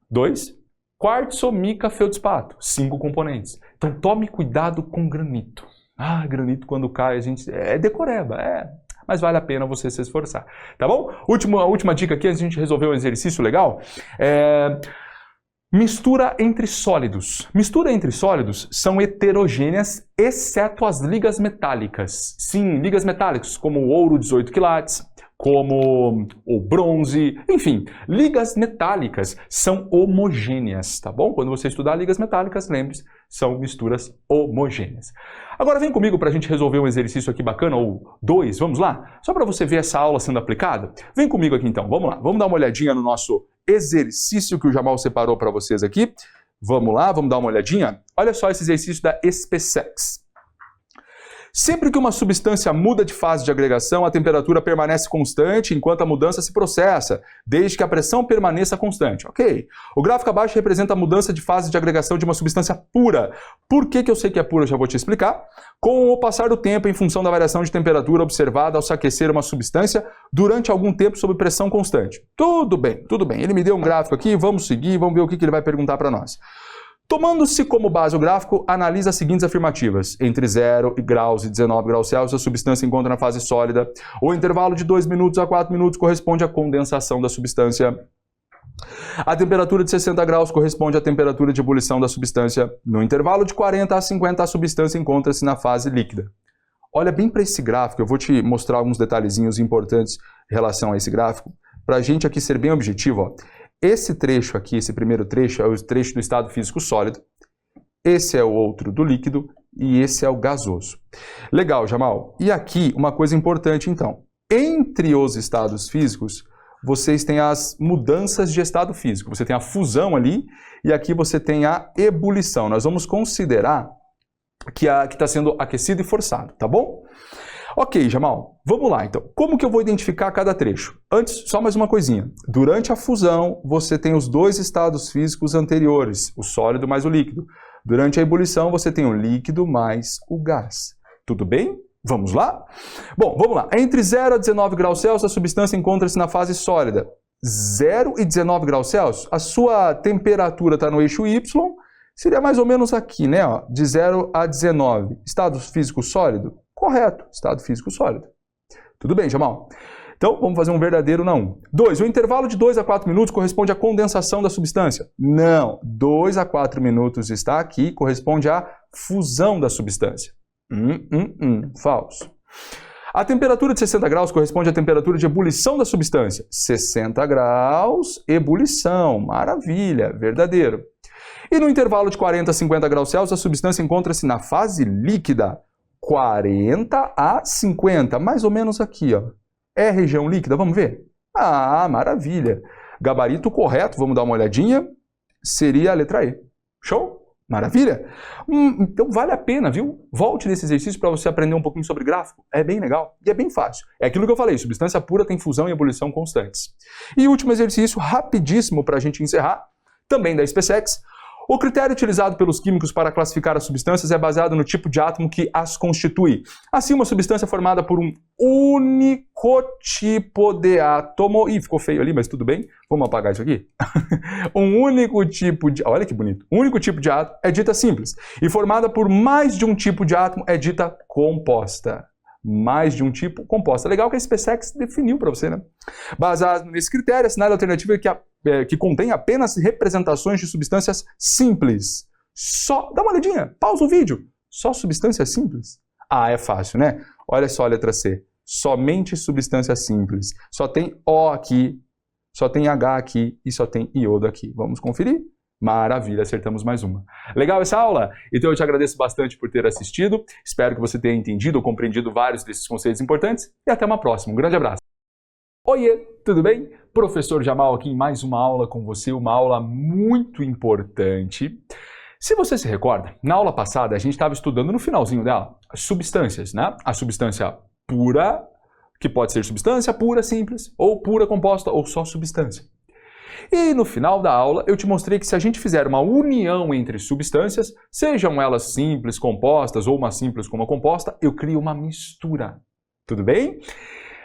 2. Quartzo, mica, feldespato. 5 componentes. Então tome cuidado com granito. Granito quando cai, a gente... É decoreba, mas vale a pena você se esforçar. Tá bom? Última dica aqui, antes de a gente resolver um exercício legal. Mistura entre sólidos. Mistura entre sólidos são heterogêneas, exceto as ligas metálicas. Sim, ligas metálicas, como o ouro 18 quilates, como o bronze, enfim, ligas metálicas são homogêneas, tá bom? Quando você estudar ligas metálicas, lembre-se, são misturas homogêneas. Agora vem comigo para a gente resolver um exercício aqui bacana, ou 2, vamos lá? Só para você ver essa aula sendo aplicada. Vem comigo aqui então, vamos lá. Vamos dar uma olhadinha no nosso exercício que o Jamal separou para vocês aqui. Vamos lá, vamos dar uma olhadinha? Olha só esse exercício da SpaceX. Sempre que uma substância muda de fase de agregação, a temperatura permanece constante enquanto a mudança se processa, desde que a pressão permaneça constante. Ok. O gráfico abaixo representa a mudança de fase de agregação de uma substância pura. Por que eu sei que é pura? Eu já vou te explicar. Com o passar do tempo, em função da variação de temperatura observada ao se aquecer uma substância durante algum tempo sob pressão constante. Tudo bem, tudo bem. Ele me deu um gráfico aqui, vamos seguir, vamos ver o que ele vai perguntar para nós. Tomando-se como base o gráfico, analisa as seguintes afirmativas. Entre 0 graus e 19 graus Celsius, a substância encontra na fase sólida. O intervalo de 2 minutos a 4 minutos corresponde à condensação da substância. A temperatura de 60 graus corresponde à temperatura de ebulição da substância. No intervalo de 40 a 50, a substância encontra-se na fase líquida. Olha bem para esse gráfico, eu vou te mostrar alguns detalhezinhos importantes em relação a esse gráfico. Para a gente aqui ser bem objetivo, ó. esse trecho aqui, esse primeiro trecho, é o trecho do estado físico sólido. Esse é o outro do líquido e esse é o gasoso. Legal, Jamal. E aqui, uma coisa importante, então. Entre os estados físicos, vocês têm as mudanças de estado físico. Você tem a fusão ali e aqui você tem a ebulição. Nós vamos considerar que está sendo aquecido e forçado, tá bom? Ok, Jamal, vamos lá então. Como que eu vou identificar cada trecho? Antes, só mais uma coisinha. Durante a fusão, você tem os dois estados físicos anteriores, o sólido mais o líquido. Durante a ebulição, você tem o líquido mais o gás. Tudo bem? Vamos lá? Bom, vamos lá. Entre 0 a 19 graus Celsius, a substância encontra-se na fase sólida. 0 e 19 graus Celsius, a sua temperatura está no eixo Y, seria mais ou menos aqui, né? Ó, de 0 a 19. Estado físico sólido? Correto, estado físico sólido. Tudo bem, Jamal? Então, vamos fazer um verdadeiro não. 2. O intervalo de 2 a 4 minutos corresponde à condensação da substância? Não. 2 a 4 minutos está aqui, corresponde à fusão da substância. Falso. A temperatura de 60 graus corresponde à temperatura de ebulição da substância? 60 graus, ebulição. Maravilha, verdadeiro. E no intervalo de 40 a 50 graus Celsius, a substância encontra-se na fase líquida? 40 a 50, mais ou menos aqui, ó. É região líquida? Vamos ver? Ah, maravilha. Gabarito correto, vamos dar uma olhadinha. Seria a letra E. Show? Maravilha? Então vale a pena, viu? Volte nesse exercício para você aprender um pouquinho sobre gráfico. É bem legal e é bem fácil. É aquilo que eu falei, substância pura tem fusão e ebulição constantes. E último exercício, rapidíssimo para a gente encerrar, também da SpaceX. O critério utilizado pelos químicos para classificar as substâncias é baseado no tipo de átomo que as constitui. Assim, uma substância formada por um único tipo de átomo... Ih, ficou feio ali, mas tudo bem. Vamos apagar isso aqui? Um único tipo de... Olha que bonito. Um único tipo de átomo é dita simples. E formada por mais de um tipo de átomo é dita composta. Mais de um tipo composta. Legal que a SpaceX definiu para você, né? Baseado nesse critério, assinale a alternativa que contém apenas representações de substâncias simples. Só, dá uma olhadinha, pausa o vídeo. Só substâncias simples? Ah, é fácil, né? Olha só a letra C. Somente substâncias simples. Só tem O aqui, só tem H aqui e só tem iodo aqui. Vamos conferir? Maravilha, acertamos mais uma. Legal essa aula? Então eu te agradeço bastante por ter assistido. Espero que você tenha entendido ou compreendido vários desses conceitos importantes. E até uma próxima. Um grande abraço. Oiê, tudo bem? Professor Jamal aqui em mais uma aula com você, uma aula muito importante. Se você se recorda, na aula passada a gente estava estudando no finalzinho dela as substâncias, né? A substância pura, que pode ser substância pura simples, ou pura composta, ou só substância. E no final da aula eu te mostrei que se a gente fizer uma união entre substâncias, sejam elas simples, compostas, ou uma simples com uma composta, eu crio uma mistura. Tudo bem?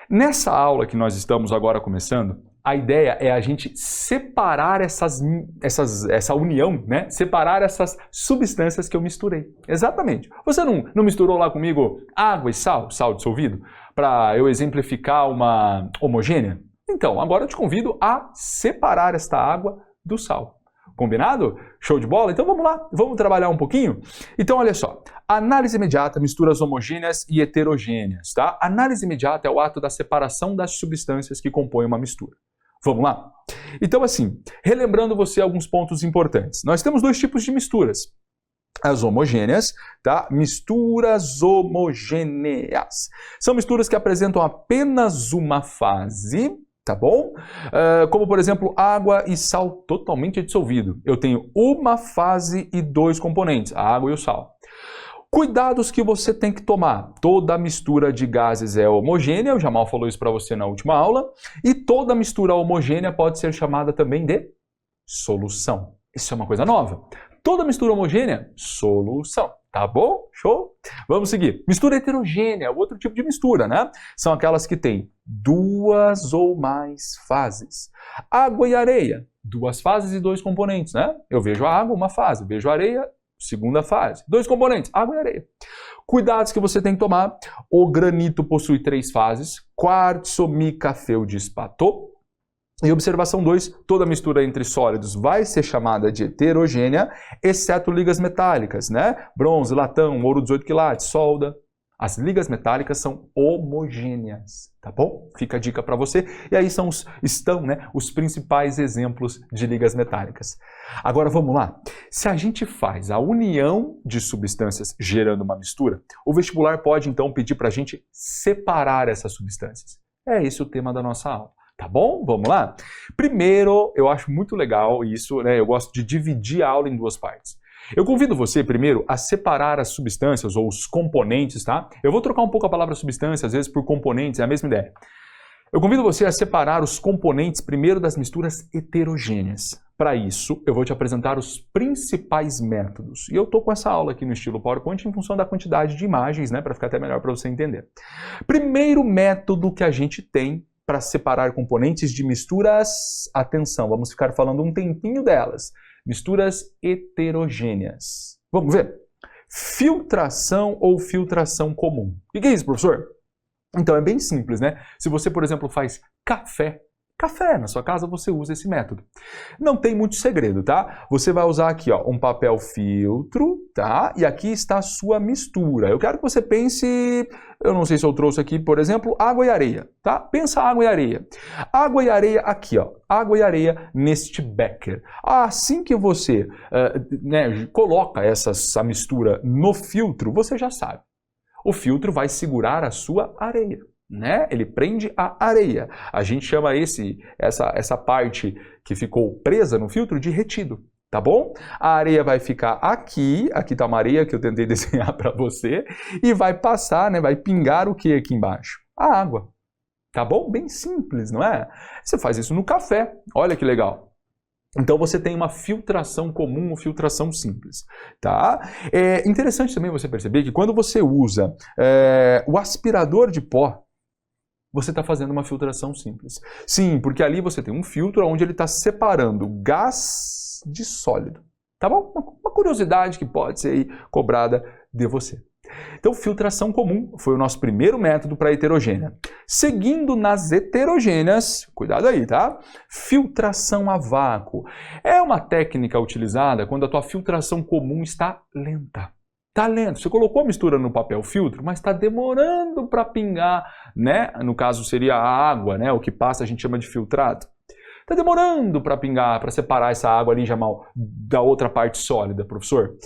Nessa aula que nós estamos agora começando, a ideia é a gente separar essa união, né? Separar essas substâncias que eu misturei. Exatamente. Você não misturou lá comigo água e sal dissolvido, para eu exemplificar uma homogênea? Então, agora eu te convido a separar esta água do sal. Combinado? Show de bola? Então vamos lá, vamos trabalhar um pouquinho? Então olha só, análise imediata, misturas homogêneas e heterogêneas, tá? Análise imediata é o ato da separação das substâncias que compõem uma mistura. Vamos lá? Então assim, relembrando você alguns pontos importantes. Nós temos dois tipos de misturas. As homogêneas, tá? Misturas homogêneas. São misturas que apresentam apenas uma fase, tá bom? Como, por exemplo, água e sal totalmente dissolvido. Eu tenho uma fase e dois componentes, a água e o sal. Cuidados que você tem que tomar. Toda mistura de gases é homogênea, o Jamal falou isso para você na última aula, e toda mistura homogênea pode ser chamada também de solução. Isso é uma coisa nova. Toda mistura homogênea, solução. Tá bom? Show? Vamos seguir. Mistura heterogênea, outro tipo de mistura, né? São aquelas que têm duas ou mais fases. Água e areia, duas fases e dois componentes, né? Eu vejo a água, uma fase. Eu vejo a areia, segunda fase. Dois componentes, água e areia. Cuidados que você tem que tomar. O granito possui três fases. Quartzo, mica, feldespato. E observação 2, toda mistura entre sólidos vai ser chamada de heterogênea, exceto ligas metálicas, né? Bronze, latão, ouro 18 quilates, solda. As ligas metálicas são homogêneas, tá bom? Fica a dica para você. E aí estão, né, os principais exemplos de ligas metálicas. Agora vamos lá. Se a gente faz a união de substâncias gerando uma mistura, o vestibular pode então pedir para a gente separar essas substâncias. É esse o tema da nossa aula. Tá bom? Vamos lá? Primeiro, eu acho muito legal isso, né? Eu gosto de dividir a aula em duas partes. Eu convido você, primeiro, a separar as substâncias ou os componentes, tá? Eu vou trocar um pouco a palavra substância, às vezes, por componentes, é a mesma ideia. Eu convido você a separar os componentes, primeiro, das misturas heterogêneas. Para isso, eu vou te apresentar os principais métodos. E eu estou com essa aula aqui no estilo PowerPoint em função da quantidade de imagens, né? Para ficar até melhor para você entender. Primeiro método que a gente tem para separar componentes de misturas, atenção, vamos ficar falando um tempinho delas, misturas heterogêneas. Vamos ver? Filtração ou filtração comum. O que é isso, professor? Então é bem simples, né? Se você, por exemplo, faz café na sua casa, você usa esse método. Não tem muito segredo, tá? Você vai usar aqui, ó, um papel filtro, tá? E aqui está a sua mistura. Eu quero que você pense, eu não sei se eu trouxe aqui, por exemplo, água e areia, tá? Pensa água e areia. Água e areia aqui, ó. Água e areia neste becker. Assim que você coloca essa mistura no filtro, você já sabe. O filtro vai segurar a sua areia. Né? Ele prende a areia. A gente chama essa parte que ficou presa no filtro de retido, tá bom? A areia vai ficar aqui tá uma areia que eu tentei desenhar para você, e vai passar, né? Vai pingar o que aqui embaixo? A água, tá bom? Bem simples, não é? Você faz isso no café, olha que legal. Então você tem uma filtração comum ou filtração simples, tá? É interessante também você perceber que quando você usa o aspirador de pó, você está fazendo uma filtração simples. Sim, porque ali você tem um filtro onde ele está separando gás de sólido. Tá bom? Uma curiosidade que pode ser aí cobrada de você. Então, filtração comum foi o nosso primeiro método para heterogênea. Seguindo nas heterogêneas, cuidado aí, tá? Filtração a vácuo. É uma técnica utilizada quando a tua filtração comum está lenta. Tá lento. Você colocou a mistura no papel filtro, mas está demorando para pingar, né? No caso seria a água, né? O que passa a gente chama de filtrado. Está demorando para pingar, para separar essa água ali, Jamal, da outra parte sólida, professor.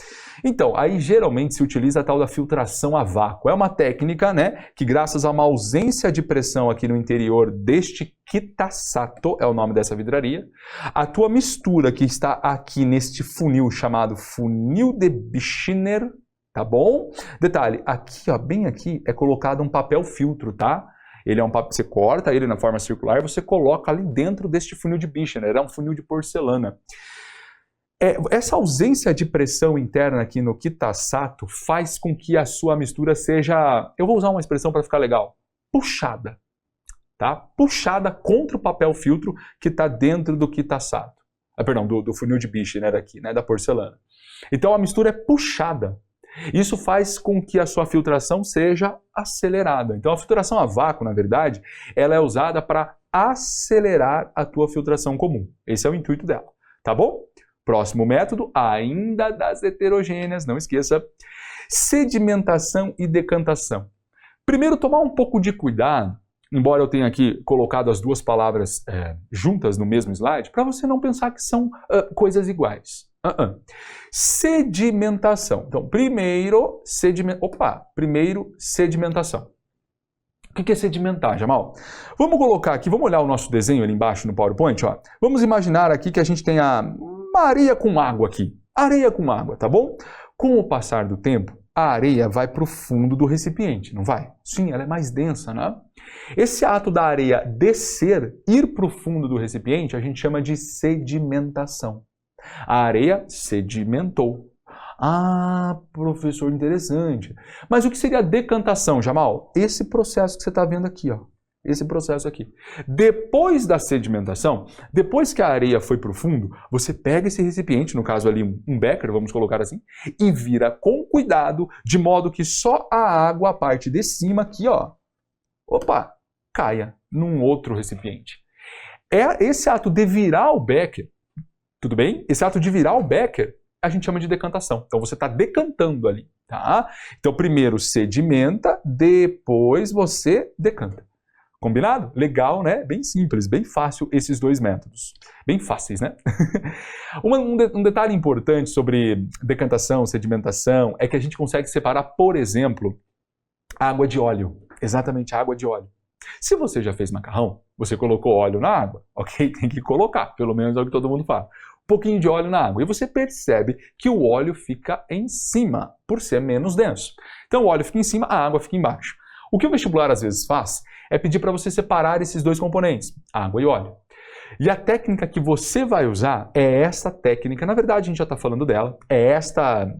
Então, aí geralmente se utiliza a tal da filtração a vácuo. É uma técnica, né? Que graças a uma ausência de pressão aqui no interior deste Kitasato, é o nome dessa vidraria, a tua mistura que está aqui neste funil chamado funil de Bichner, tá bom? Detalhe, aqui, ó, bem aqui, é colocado um papel filtro, tá? Ele é um papel, você corta ele na forma circular e você coloca ali dentro deste funil de Bichner, é um funil de porcelana. Essa ausência de pressão interna aqui no Kitasato faz com que a sua mistura seja, eu vou usar uma expressão para ficar legal, puxada, tá? Puxada contra o papel filtro que está dentro do Kitasato. Perdão, do funil de Bichner aqui, né, da porcelana. Então a mistura é puxada. Isso faz com que a sua filtração seja acelerada. Então a filtração a vácuo, na verdade, ela é usada para acelerar a tua filtração comum. Esse é o intuito dela, tá bom? Próximo método, ainda das heterogêneas, não esqueça, sedimentação e decantação. Primeiro, tomar um pouco de cuidado, embora eu tenha aqui colocado as duas palavras juntas no mesmo slide, para você não pensar que são coisas iguais. Sedimentação. Então, primeiro, sedimentação. O que é sedimentar, Jamal? Vamos colocar aqui, vamos olhar o nosso desenho ali embaixo no PowerPoint, ó. Vamos imaginar aqui que a gente tem uma areia com água aqui. Areia com água, tá bom? Com o passar do tempo, a areia vai para o fundo do recipiente, não vai? Sim, ela é mais densa, né? Esse ato da areia descer, ir para o fundo do recipiente, a gente chama de sedimentação. A areia sedimentou. Ah, professor, interessante. Mas o que seria a decantação, Jamal? Esse processo que você está vendo aqui, ó. Esse processo aqui. Depois da sedimentação, depois que a areia foi para o fundo, você pega esse recipiente, no caso ali um becker, vamos colocar assim, e vira com cuidado, de modo que só a água, a parte de cima aqui, ó, caia num outro recipiente. Esse ato de virar o becker, tudo bem? Esse ato de virar o becker, a gente chama de decantação. Então você está decantando ali. tá? Então, primeiro sedimenta, depois você decanta. Combinado? Legal, né? Bem simples, bem fácil esses dois métodos. Bem fáceis, né? Um detalhe importante sobre decantação, sedimentação, é que a gente consegue separar, por exemplo, água de óleo. Exatamente, água de óleo. Se você já fez macarrão, você colocou óleo na água, ok? Tem que colocar, pelo menos é o que todo mundo fala. Um pouquinho de óleo na água. E você percebe que o óleo fica em cima, por ser menos denso. Então o óleo fica em cima, a água fica embaixo. O que o vestibular às vezes faz é pedir para você separar esses dois componentes, água e óleo. E a técnica que você vai usar é essa técnica, na verdade a gente já está falando dela, é esta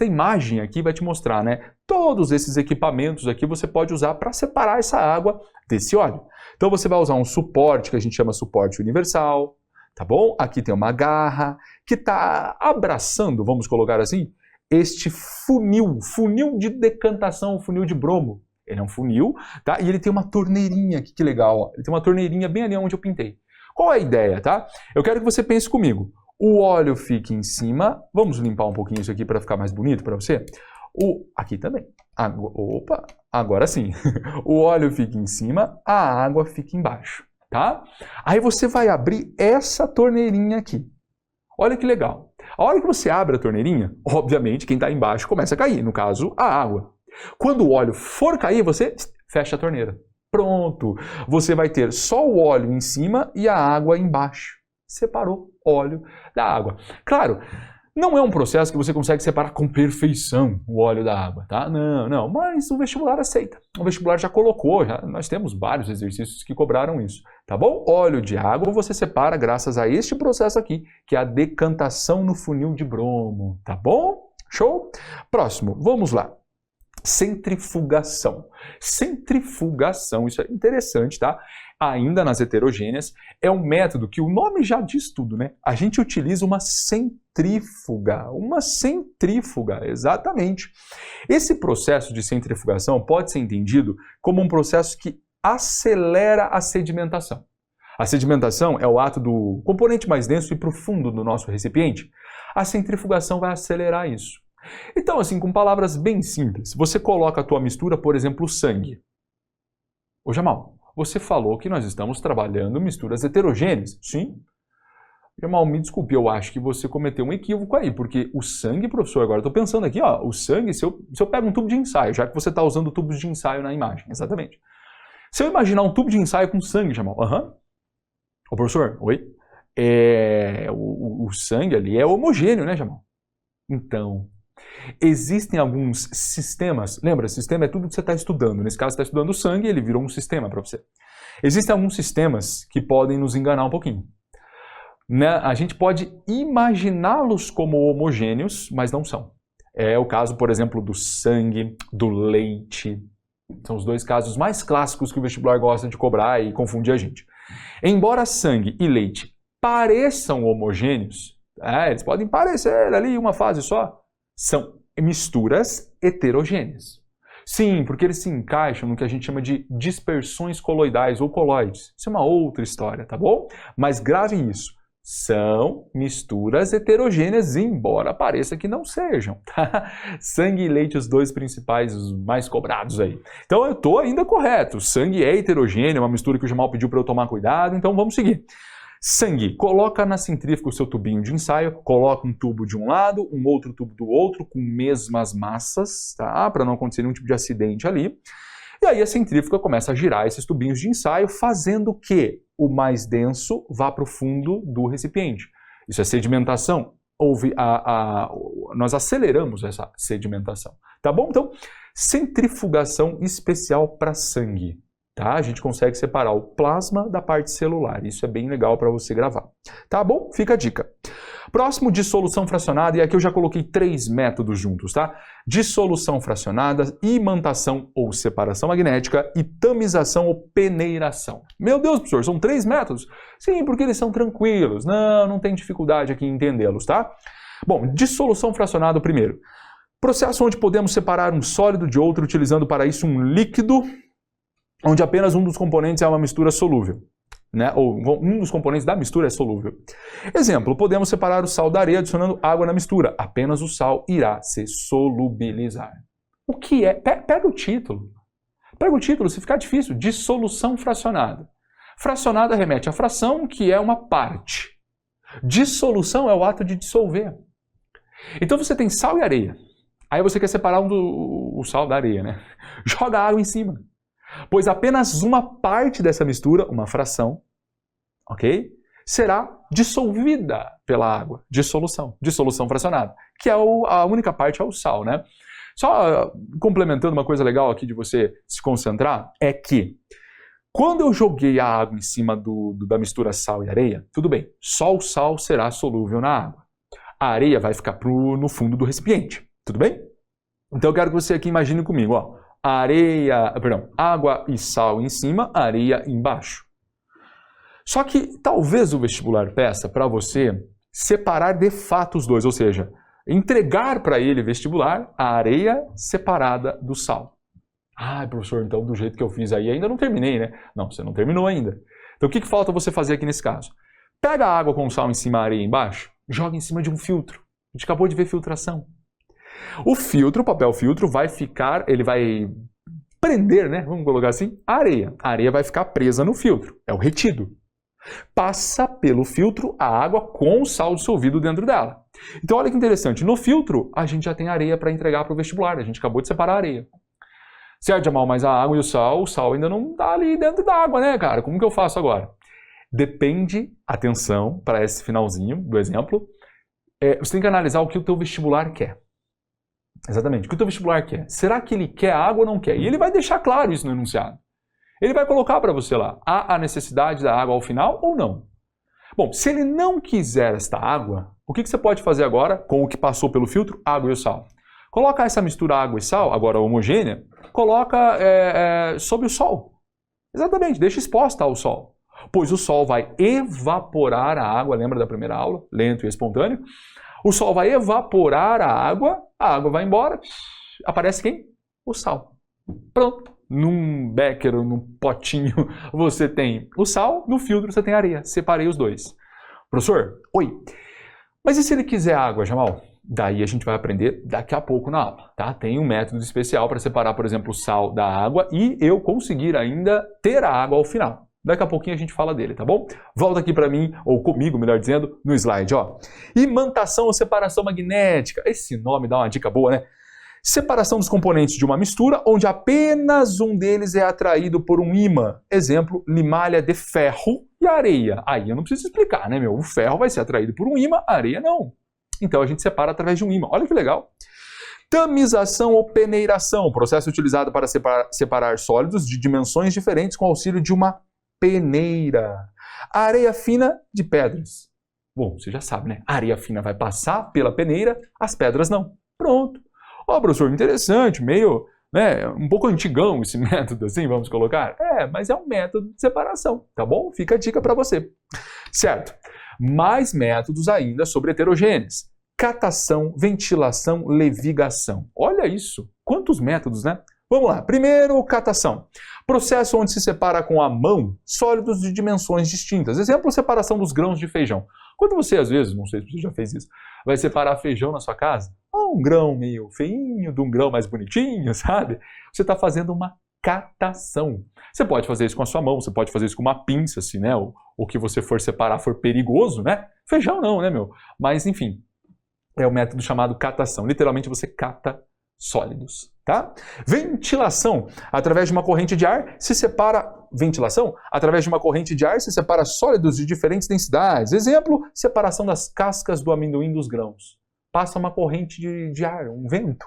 imagem aqui vai te mostrar, né? Todos esses equipamentos aqui você pode usar para separar essa água desse óleo. Então você vai usar um suporte que a gente chama suporte universal, tá bom? Aqui tem uma garra que está abraçando, vamos colocar assim, este funil de decantação, funil de bromo. Ele é um funil, tá? E ele tem uma torneirinha aqui, que legal, ó. Ele tem uma torneirinha bem ali onde eu pintei. Qual é a ideia, tá? Eu quero que você pense comigo. O óleo fica em cima. Vamos limpar um pouquinho isso aqui para ficar mais bonito para você? Aqui também. Opa, agora sim. O óleo fica em cima, a água fica embaixo, tá? Aí você vai abrir essa torneirinha aqui. Olha que legal. A hora que você abre a torneirinha, obviamente quem está embaixo começa a cair, no caso, a água. Quando o óleo for cair, você fecha a torneira. Pronto! Você vai ter só o óleo em cima e a água embaixo. Separou óleo da água. Claro, não é um processo que você consegue separar com perfeição o óleo da água, tá? Não, mas o vestibular aceita. O vestibular já colocou, nós temos vários exercícios que cobraram isso, tá bom? Óleo de água você separa graças a este processo aqui, que é a decantação no funil de bromo, tá bom? Show? Próximo, vamos lá. Centrifugação. Centrifugação, isso é interessante, tá? Ainda nas heterogêneas, é um método que o nome já diz tudo, né? A gente utiliza uma centrífuga, exatamente. Esse processo de centrifugação pode ser entendido como um processo que acelera a sedimentação. A sedimentação é o ato do componente mais denso e profundo do nosso recipiente. A centrifugação vai acelerar isso. Então, assim, com palavras bem simples, você coloca a tua mistura, por exemplo, o sangue. Ô Jamal, você falou que nós estamos trabalhando misturas heterogêneas. Sim. Jamal, me desculpe, eu acho que você cometeu um equívoco aí, porque o sangue, professor, agora eu estou pensando aqui, ó, o sangue, se eu pego um tubo de ensaio, já que você está usando tubos de ensaio na imagem, exatamente. Se eu imaginar um tubo de ensaio com sangue, Jamal, Ô professor, oi? O sangue ali é homogêneo, né, Jamal? Então, existem alguns sistemas, lembra, sistema é tudo que você está estudando, nesse caso você está estudando o sangue, ele virou um sistema para você. Existem alguns sistemas que podem nos enganar um pouquinho. Né? A gente pode imaginá-los como homogêneos, mas não são. É o caso, por exemplo, do sangue, do leite. São os dois casos mais clássicos que o vestibular gosta de cobrar e confundir a gente. Embora sangue e leite pareçam homogêneos, eles podem parecer ali uma fase só, são misturas heterogêneas. Sim, porque eles se encaixam no que a gente chama de dispersões coloidais ou coloides. Isso é uma outra história, tá bom? Mas grave isso. São misturas heterogêneas, embora pareça que não sejam, tá? Sangue e leite, os dois principais, os mais cobrados aí. Então eu estou ainda correto. Sangue é heterogêneo, é uma mistura que o Jamal pediu para eu tomar cuidado, então vamos seguir. Sangue, coloca na centrífuga o seu tubinho de ensaio, coloca um tubo de um lado, um outro tubo do outro, com mesmas massas, tá? Para não acontecer nenhum tipo de acidente ali. E aí a centrífuga começa a girar esses tubinhos de ensaio, fazendo que o mais denso vá para o fundo do recipiente. Isso é sedimentação. Nós aceleramos essa sedimentação. Tá bom? Então, centrifugação especial para sangue. Tá? A gente consegue separar o plasma da parte celular. Isso é bem legal para você gravar. Tá bom? Fica a dica. Próximo, dissolução fracionada, e aqui eu já coloquei 3 métodos juntos, tá? Dissolução fracionada, imantação ou separação magnética e tamização ou peneiração. Meu Deus, professor, são 3 métodos? Sim, porque eles são tranquilos. Não tem dificuldade aqui em entendê-los, tá? Bom, dissolução fracionada primeiro. Processo onde podemos separar um sólido de outro utilizando para isso um líquido onde apenas um dos componentes é uma mistura solúvel. né? Ou um dos componentes da mistura é solúvel. Exemplo, podemos separar o sal da areia adicionando água na mistura. Apenas o sal irá se solubilizar. O que é? Pega o título. Pega o título, se ficar difícil, dissolução fracionada. Fracionada remete à fração, que é uma parte. Dissolução é o ato de dissolver. Então você tem sal e areia. Aí você quer separar o sal da areia, né? Joga água em cima. Pois apenas uma parte dessa mistura, uma fração, ok? Será dissolvida pela água. Dissolução fracionada. Que é a única parte é o sal, né? Só complementando uma coisa legal aqui de você se concentrar, é que quando eu joguei a água em cima da mistura sal e areia, tudo bem, só o sal será solúvel na água. A areia vai ficar no fundo do recipiente, tudo bem? Então eu quero que você aqui imagine comigo, ó, água e sal em cima, areia embaixo. Só que talvez o vestibular peça para você separar de fato os dois, ou seja, entregar para ele vestibular a areia separada do sal. Ah, professor, então do jeito que eu fiz aí ainda não terminei, né? Não, você não terminou ainda. Então o que falta você fazer aqui nesse caso? Pega a água com sal em cima, a areia embaixo, joga em cima de um filtro. A gente acabou de ver filtração. O filtro, o papel filtro, ele vai prender, né? Vamos colocar assim, a areia. A areia vai ficar presa no filtro, é o retido. Passa pelo filtro a água com o sal dissolvido dentro dela. Então olha que interessante, no filtro a gente já tem areia para entregar para o vestibular, a gente acabou de separar a areia. Certo, Jamal, mas a água e o sal ainda não está ali dentro da água, né, cara? Como que eu faço agora? Depende, atenção, para esse finalzinho do exemplo, você tem que analisar o que o teu vestibular quer. Exatamente, o que o teu vestibular quer. Será que ele quer água ou não quer? E ele vai deixar claro isso no enunciado. Ele vai colocar para você lá, há a necessidade da água ao final ou não? Bom, se ele não quiser esta água, o que você pode fazer agora com o que passou pelo filtro, água e o sal? Coloca essa mistura água e sal, agora homogênea, coloca sob o sol. Exatamente, deixa exposta ao sol. Pois o sol vai evaporar a água, lembra da primeira aula? Lento e espontâneo. O sol vai evaporar a água vai embora, aparece quem? O sal. Pronto. Num becker ou num potinho você tem o sal, no filtro você tem a areia. Separei os dois. Professor, oi. Mas e se ele quiser água, Jamal? Daí a gente vai aprender daqui a pouco na aula, tá? Tem um método especial para separar, por exemplo, o sal da água e eu conseguir ainda ter a água ao final. Daqui a pouquinho a gente fala dele, tá bom? Volta aqui para mim, ou comigo, melhor dizendo, no slide, ó. Imantação ou separação magnética. Esse nome dá uma dica boa, né? Separação dos componentes de uma mistura onde apenas um deles é atraído por um ímã. Exemplo, limalha de ferro e areia. Aí eu não preciso explicar, né, meu? O ferro vai ser atraído por um ímã, a areia não. Então a gente separa através de um ímã. Olha que legal. Tamização ou peneiração. Processo utilizado para separar sólidos de dimensões diferentes com auxílio de uma peneira. Areia fina de pedras. Bom, você já sabe, né? A areia fina vai passar pela peneira, as pedras não. Pronto. Ó, professor, interessante, meio, né, um pouco antigão esse método, assim, vamos colocar? Mas é um método de separação, tá bom? Fica a dica para você. Certo. Mais métodos ainda sobre heterogêneos. Catação, ventilação, levigação. Olha isso. Quantos métodos, né? Vamos lá. Primeiro, catação. Processo onde se separa com a mão sólidos de dimensões distintas. Exemplo, separação dos grãos de feijão. Quando você, às vezes, não sei se você já fez isso, vai separar feijão na sua casa, um grão meio feinho de um grão mais bonitinho, sabe? Você está fazendo uma catação. Você pode fazer isso com a sua mão, você pode fazer isso com uma pinça, se, né, o que você for separar for perigoso, né? Feijão não, né, meu? Mas, enfim, é o método chamado catação. Literalmente, você cata sólidos, tá? Ventilação. Através de uma corrente de ar se separa... Ventilação. Através de uma corrente de ar se separa sólidos de diferentes densidades. Exemplo, separação das cascas do amendoim dos grãos. Passa uma corrente de ar, um vento.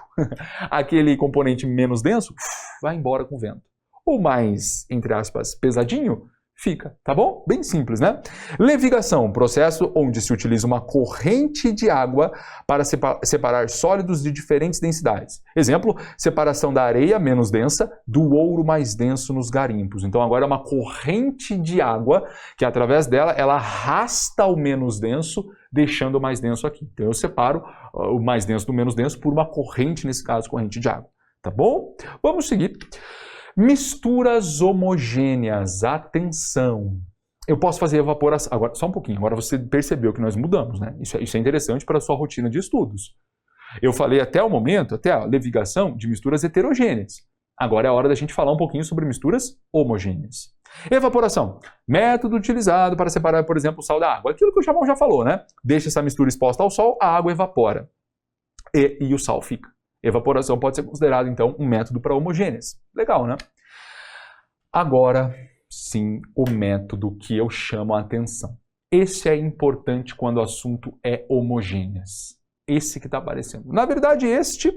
Aquele componente menos denso vai embora com o vento. O mais, entre aspas, pesadinho, fica, tá bom? Bem simples, né? Levigação, processo onde se utiliza uma corrente de água para separar sólidos de diferentes densidades. Exemplo, separação da areia menos densa do ouro mais denso nos garimpos. Então agora é uma corrente de água que através dela ela arrasta o menos denso, deixando o mais denso aqui. Então eu separo o mais denso do menos denso por uma corrente, nesse caso, corrente de água. Tá bom? Vamos seguir. Misturas homogêneas, atenção. eu posso fazer evaporação. Agora, só um pouquinho, agora você percebeu que nós mudamos, né? Isso é interessante para a sua rotina de estudos. Eu falei até o momento, até a levigação, de misturas heterogêneas. Agora é a hora da gente falar um pouquinho sobre misturas homogêneas. Evaporação. Método utilizado para separar, por exemplo, o sal da água. Aquilo que o Jamal já falou, né? Deixa essa mistura exposta ao sol, a água evapora. E o sal fica. Evaporação pode ser considerado, então, um método para homogêneas. Legal, né? Agora, sim, o método que eu chamo a atenção. Esse é importante quando o assunto é homogêneas. Esse que está aparecendo. Na verdade, este...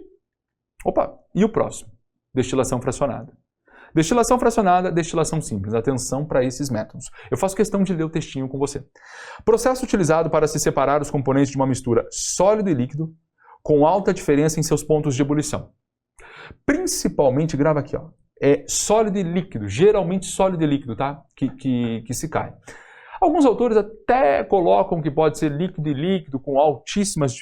Opa, e o próximo? Destilação fracionada. Destilação fracionada, destilação simples. Atenção para esses métodos. Eu faço questão de ler o textinho com você. Processo utilizado para se separar os componentes de uma mistura sólido e líquido com alta diferença em seus pontos de ebulição. Principalmente, grava aqui, ó, é sólido e líquido, geralmente sólido e líquido, tá? Que se cai. Alguns autores até colocam que pode ser líquido e líquido com altíssimas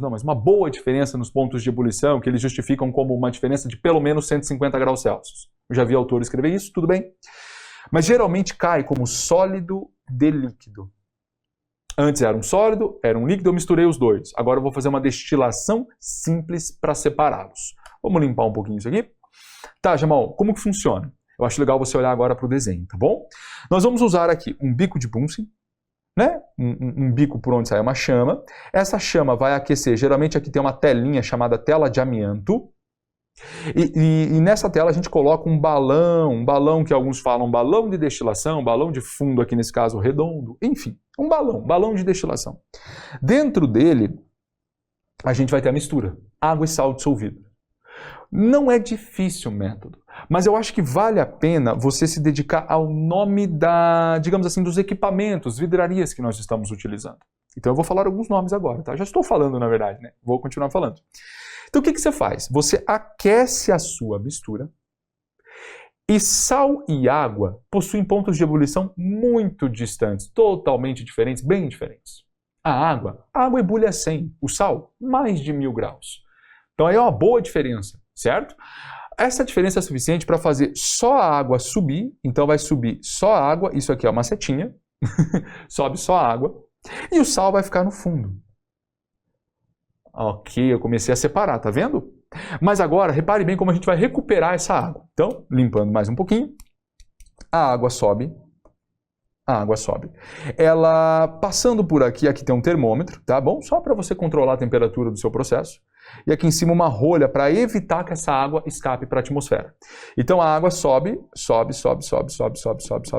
não, mas uma boa diferença nos pontos de ebulição, que eles justificam como uma diferença de pelo menos 150 graus Celsius. Eu já vi autor escrever isso, tudo bem. Mas geralmente cai como sólido de líquido. Antes era um sólido, era um líquido, eu misturei os dois. Agora eu vou fazer uma destilação simples para separá-los. Vamos limpar um pouquinho isso aqui? Tá, Jamal, como que funciona? Eu acho legal você olhar agora para o desenho, tá bom? Nós vamos usar aqui um bico de Bunsen, né? Um bico por onde sai uma chama. Essa chama vai aquecer, geralmente aqui tem uma telinha chamada tela de amianto. E nessa tela a gente coloca um balão que alguns falam balão de destilação, balão de fundo aqui nesse caso redondo, enfim, um balão de destilação. Dentro dele a gente vai ter a mistura, água e sal dissolvido. Não é difícil o método, mas eu acho que vale a pena você se dedicar ao nome digamos assim, dos equipamentos, vidrarias que nós estamos utilizando. Então eu vou falar alguns nomes agora, tá? Já estou falando, na verdade, né? Vou continuar falando. Então o que você faz? Você aquece a sua mistura e sal e água possuem pontos de ebulição muito distantes, totalmente diferentes, bem diferentes. A água ebule a 100, o sal, mais de 1000 graus. Então aí é uma boa diferença, certo? Essa diferença é suficiente para fazer só a água subir, então vai subir só a água, isso aqui é uma setinha, sobe só a água, e o sal vai ficar no fundo. Ok, eu comecei a separar, tá vendo? Mas agora, repare bem como a gente vai recuperar essa água. Então, limpando mais um pouquinho, a água sobe. Ela, passando por aqui tem um termômetro, tá bom? Só para você controlar a temperatura do seu processo. E aqui em cima uma rolha para evitar que essa água escape para a atmosfera. Então a água sobe,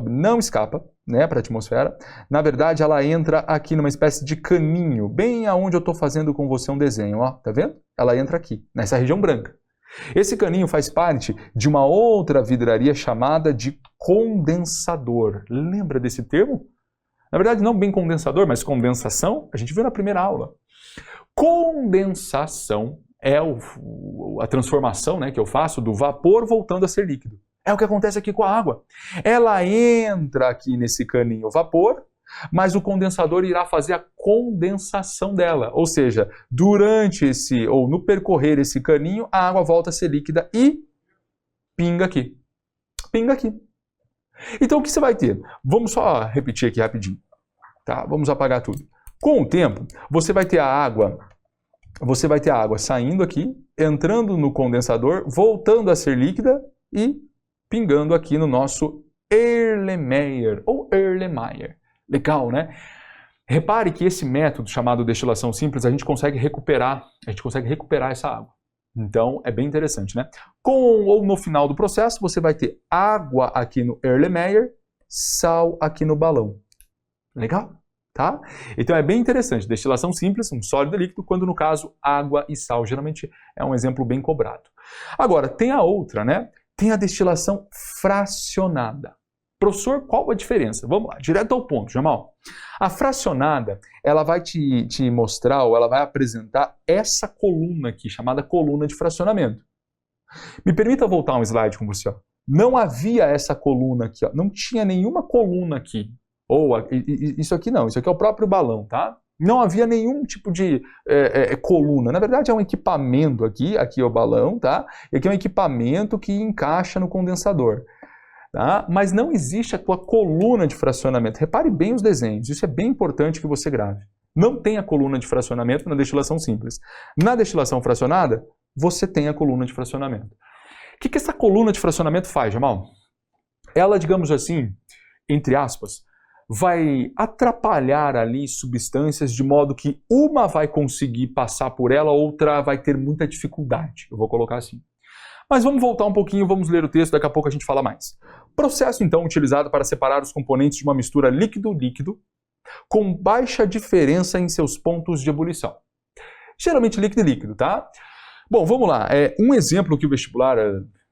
não escapa, né, para a atmosfera. Na verdade, ela entra aqui numa espécie de caninho, bem aonde eu estou fazendo com você um desenho, ó, tá vendo? Ela entra aqui, nessa região branca. Esse caninho faz parte de uma outra vidraria chamada de condensador. Lembra desse termo? Na verdade, não bem condensador, mas condensação, a gente viu na primeira aula. Condensação é a transformação, né, que eu faço do vapor voltando a ser líquido. É o que acontece aqui com a água. Ela entra aqui nesse caninho vapor, mas o condensador irá fazer a condensação dela. Ou seja, no percorrer esse caninho, a água volta a ser líquida e pinga aqui. Pinga aqui. Então o que você vai ter? Vamos só repetir aqui rapidinho. Tá? Vamos apagar tudo. Com o tempo, você vai ter a água saindo aqui, entrando no condensador, voltando a ser líquida e pingando aqui no nosso Erlenmeyer ou Erlenmeyer. Legal, né? Repare que esse método chamado destilação simples, a gente consegue recuperar essa água. Então, é bem interessante, né? Ou no final do processo, você vai ter água aqui no Erlenmeyer, sal aqui no balão. Legal? Tá? Então é bem interessante, destilação simples, um sólido líquido, quando no caso água e sal, geralmente é um exemplo bem cobrado. Agora, tem a outra, né? Tem a destilação fracionada. Professor, qual a diferença? Vamos lá, direto ao ponto, Jamal. A fracionada, ela vai te mostrar, ou ela vai apresentar essa coluna aqui, chamada coluna de fracionamento. Me permita voltar um slide com você, ó. Não havia essa coluna aqui, ó. Não tinha nenhuma coluna aqui. Isso aqui não, isso aqui é o próprio balão, tá? Não havia nenhum tipo de coluna. Na verdade é um equipamento aqui é o balão, tá? E aqui é um equipamento que encaixa no condensador. tá? Mas não existe a tua coluna de fracionamento. Repare bem os desenhos, isso é bem importante que você grave. Não tem a coluna de fracionamento na destilação simples. Na destilação fracionada, você tem a coluna de fracionamento. O que essa coluna de fracionamento faz, Jamal? Ela, digamos assim, entre aspas, vai atrapalhar ali substâncias de modo que uma vai conseguir passar por ela, outra vai ter muita dificuldade. Eu vou colocar assim. Mas vamos voltar um pouquinho, vamos ler o texto, daqui a pouco a gente fala mais. Processo, então, utilizado para separar os componentes de uma mistura líquido-líquido com baixa diferença em seus pontos de ebulição. Geralmente líquido e líquido, tá? Bom, vamos lá. Um exemplo que o vestibular,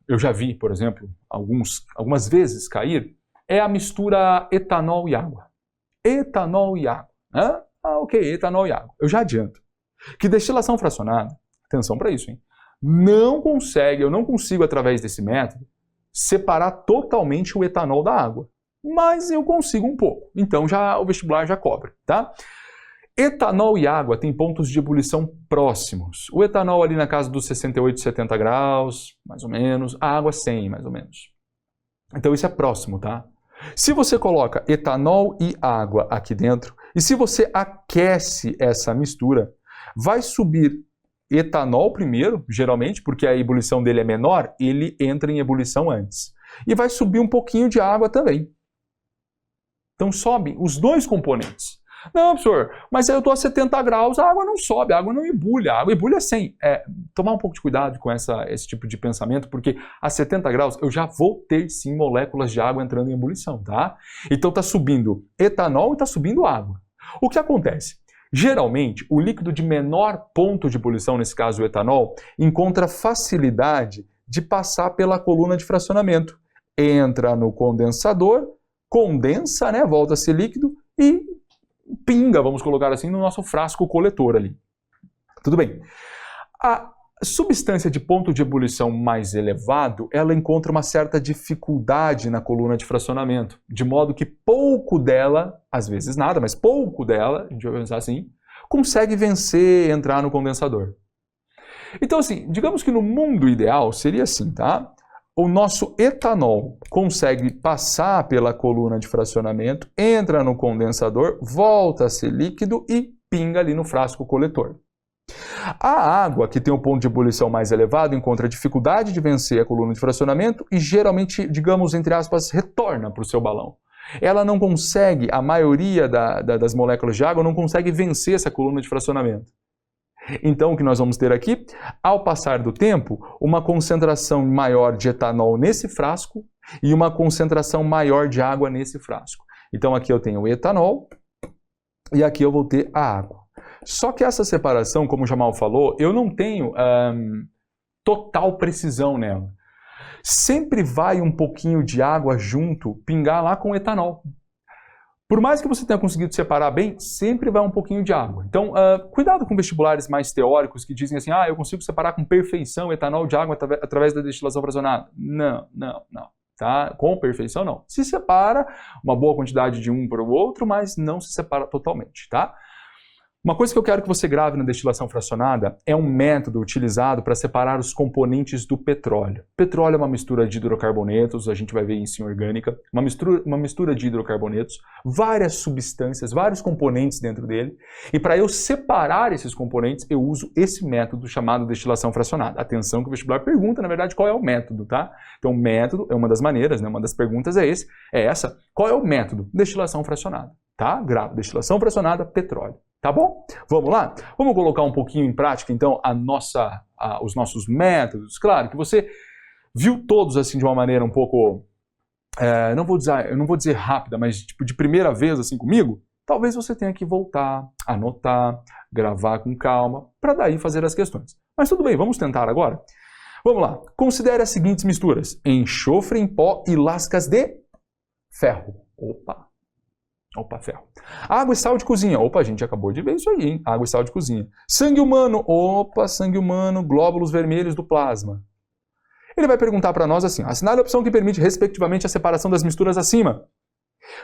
eu já vi, por exemplo, algumas vezes cair, é a mistura etanol e água. Etanol e água. Né? Ok, etanol e água. Eu já adianto que destilação fracionada, atenção para isso, hein? Eu não consigo, através desse método, separar totalmente o etanol da água. Mas eu consigo um pouco. Então o vestibular já cobre, tá? Etanol e água têm pontos de ebulição próximos. O etanol ali na casa dos 68, 70 graus, mais ou menos. A água 100, mais ou menos. Então isso é próximo, tá? Se você coloca etanol e água aqui dentro, e se você aquece essa mistura, vai subir etanol primeiro, geralmente, porque a ebulição dele é menor, ele entra em ebulição antes. E vai subir um pouquinho de água também. Então sobem os dois componentes. Não, professor, mas aí eu estou a 70 graus, a água não sobe, a água não ebulha, a água ebulha a 100. Tomar um pouco de cuidado com esse tipo de pensamento, porque a 70 graus eu já vou ter sim moléculas de água entrando em ebulição, tá? Então está subindo etanol e está subindo água. O que acontece? Geralmente, o líquido de menor ponto de ebulição, nesse caso o etanol, encontra facilidade de passar pela coluna de fracionamento. Entra no condensador, condensa, né, volta a ser líquido e pinga, vamos colocar assim, no nosso frasco coletor ali. Tudo bem. A substância de ponto de ebulição mais elevado, ela encontra uma certa dificuldade na coluna de fracionamento, de modo que pouco dela, às vezes nada, mas pouco dela, a gente vai pensar assim, consegue vencer, entrar no condensador. Então assim, digamos que no mundo ideal seria assim, tá? O nosso etanol consegue passar pela coluna de fracionamento, entra no condensador, volta a ser líquido e pinga ali no frasco coletor. A água, que tem um ponto de ebulição mais elevado, encontra dificuldade de vencer a coluna de fracionamento e geralmente, digamos, entre aspas, retorna para o seu balão. Ela não consegue, a maioria das moléculas de água não consegue vencer essa coluna de fracionamento. Então, o que nós vamos ter aqui, ao passar do tempo, uma concentração maior de etanol nesse frasco e uma concentração maior de água nesse frasco. Então, aqui eu tenho o etanol e aqui eu vou ter a água. Só que essa separação, como o Jamal falou, eu não tenho total precisão nela. Sempre vai um pouquinho de água junto, pingar lá com o etanol. Por mais que você tenha conseguido separar bem, sempre vai um pouquinho de água. Então, cuidado com vestibulares mais teóricos que dizem assim, eu consigo separar com perfeição etanol de água através da destilação fracionada. Não. Tá? Com perfeição, não. Se separa uma boa quantidade de um para o outro, mas não se separa totalmente, tá? Uma coisa que eu quero que você grave na destilação fracionada é um método utilizado para separar os componentes do petróleo. Petróleo é uma mistura de hidrocarbonetos, a gente vai ver isso em orgânica, uma mistura de hidrocarbonetos, várias substâncias, vários componentes dentro dele, e para eu separar esses componentes, eu uso esse método chamado destilação fracionada. Atenção que o vestibular pergunta, na verdade, qual é o método, tá? Então, o método é uma das maneiras, né? Uma das perguntas é essa. Qual é o método? Destilação fracionada, tá? Grave, destilação fracionada, petróleo. Tá bom? Vamos lá? Vamos colocar um pouquinho em prática, então, os nossos métodos. Claro que você viu todos assim de uma maneira um pouco, eu não vou dizer rápida, mas tipo de primeira vez assim comigo. Talvez você tenha que voltar, anotar, gravar com calma, para daí fazer as questões. Mas tudo bem, vamos tentar agora? Vamos lá. Considere as seguintes misturas: enxofre em pó e lascas de ferro. Opa, ferro. Água e sal de cozinha. Opa, a gente acabou de ver isso aí, hein? Água e sal de cozinha. Sangue humano. Opa, sangue humano, glóbulos vermelhos do plasma. Ele vai perguntar para nós assim, assinale a opção que permite, respectivamente, a separação das misturas acima.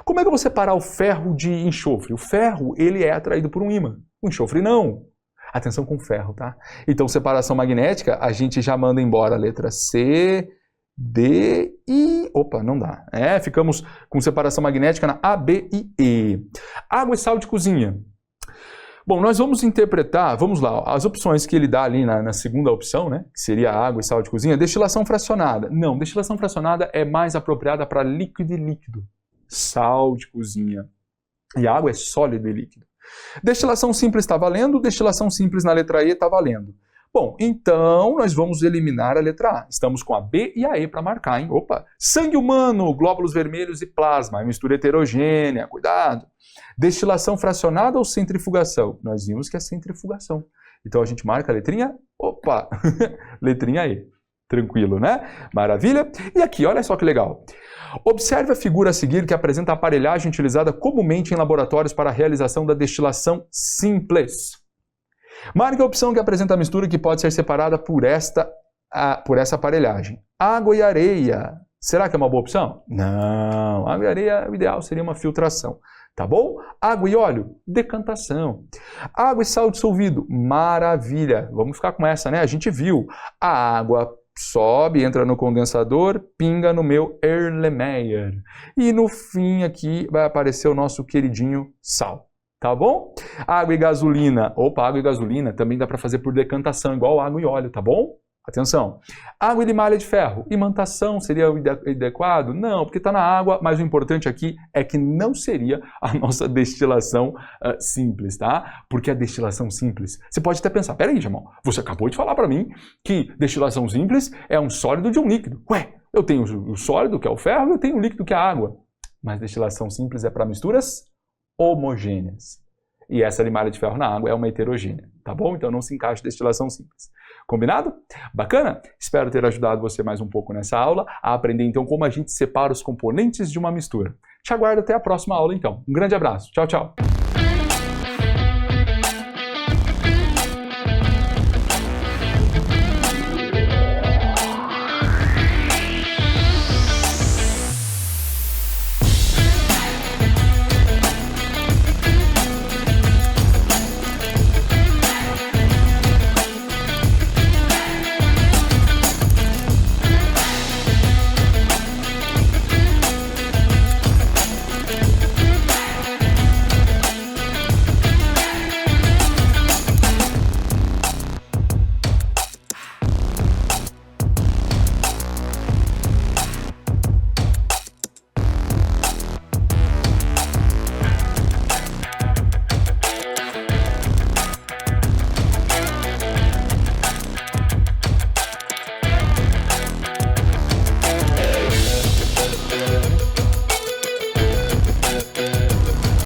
Como é que eu vou separar o ferro de enxofre? O ferro, ele é atraído por um ímã. O enxofre não. Atenção com o ferro, tá? Então, separação magnética, a gente já manda embora a letra C D e... Opa, não dá. Ficamos com separação magnética na A, B e E. Água e sal de cozinha. Bom, nós vamos interpretar, vamos lá, as opções que ele dá ali na segunda opção, né? Que seria água e sal de cozinha. Destilação fracionada. Não, destilação fracionada é mais apropriada para líquido e líquido. Sal de cozinha. E água é sólido e líquido. Destilação simples está valendo, destilação simples na letra E está valendo. Bom, então nós vamos eliminar a letra A. Estamos com a B e a E para marcar, hein? Opa! Sangue humano, glóbulos vermelhos e plasma. É mistura heterogênea, cuidado. Destilação fracionada ou centrifugação? Nós vimos que é centrifugação. Então a gente marca a letrinha, opa, letrinha E. Tranquilo, né? Maravilha? E aqui, olha só que legal. Observe a figura a seguir que apresenta a aparelhagem utilizada comumente em laboratórios para a realização da destilação simples. Marque a opção que apresenta a mistura que pode ser separada por essa aparelhagem. Água e areia. Será que é uma boa opção? Não. Água e areia, o ideal seria uma filtração. Tá bom? Água e óleo, decantação. Água e sal dissolvido, maravilha. Vamos ficar com essa, né? A gente viu. A água sobe, entra no condensador, pinga no meu Erlenmeyer. E no fim aqui vai aparecer o nosso queridinho sal. Tá bom? Água e gasolina. Opa, água e gasolina também dá para fazer por decantação, igual água e óleo, tá bom? Atenção. Água e limalha de ferro. Imantação seria o adequado? Não, porque está na água, mas o importante aqui é que não seria a nossa destilação simples, tá? Porque a destilação simples... Você pode até pensar, peraí, Jamal, você acabou de falar para mim que destilação simples é um sólido de um líquido. Ué, eu tenho o sólido, que é o ferro, e eu tenho o líquido, que é a água. Mas destilação simples é para misturas homogêneas. E essa limalha de ferro na água é uma heterogênea, tá bom? Então não se encaixa destilação simples. Combinado? Bacana? Espero ter ajudado você mais um pouco nessa aula a aprender então como a gente separa os componentes de uma mistura. Te aguardo até a próxima aula então. Um grande abraço. Tchau, tchau.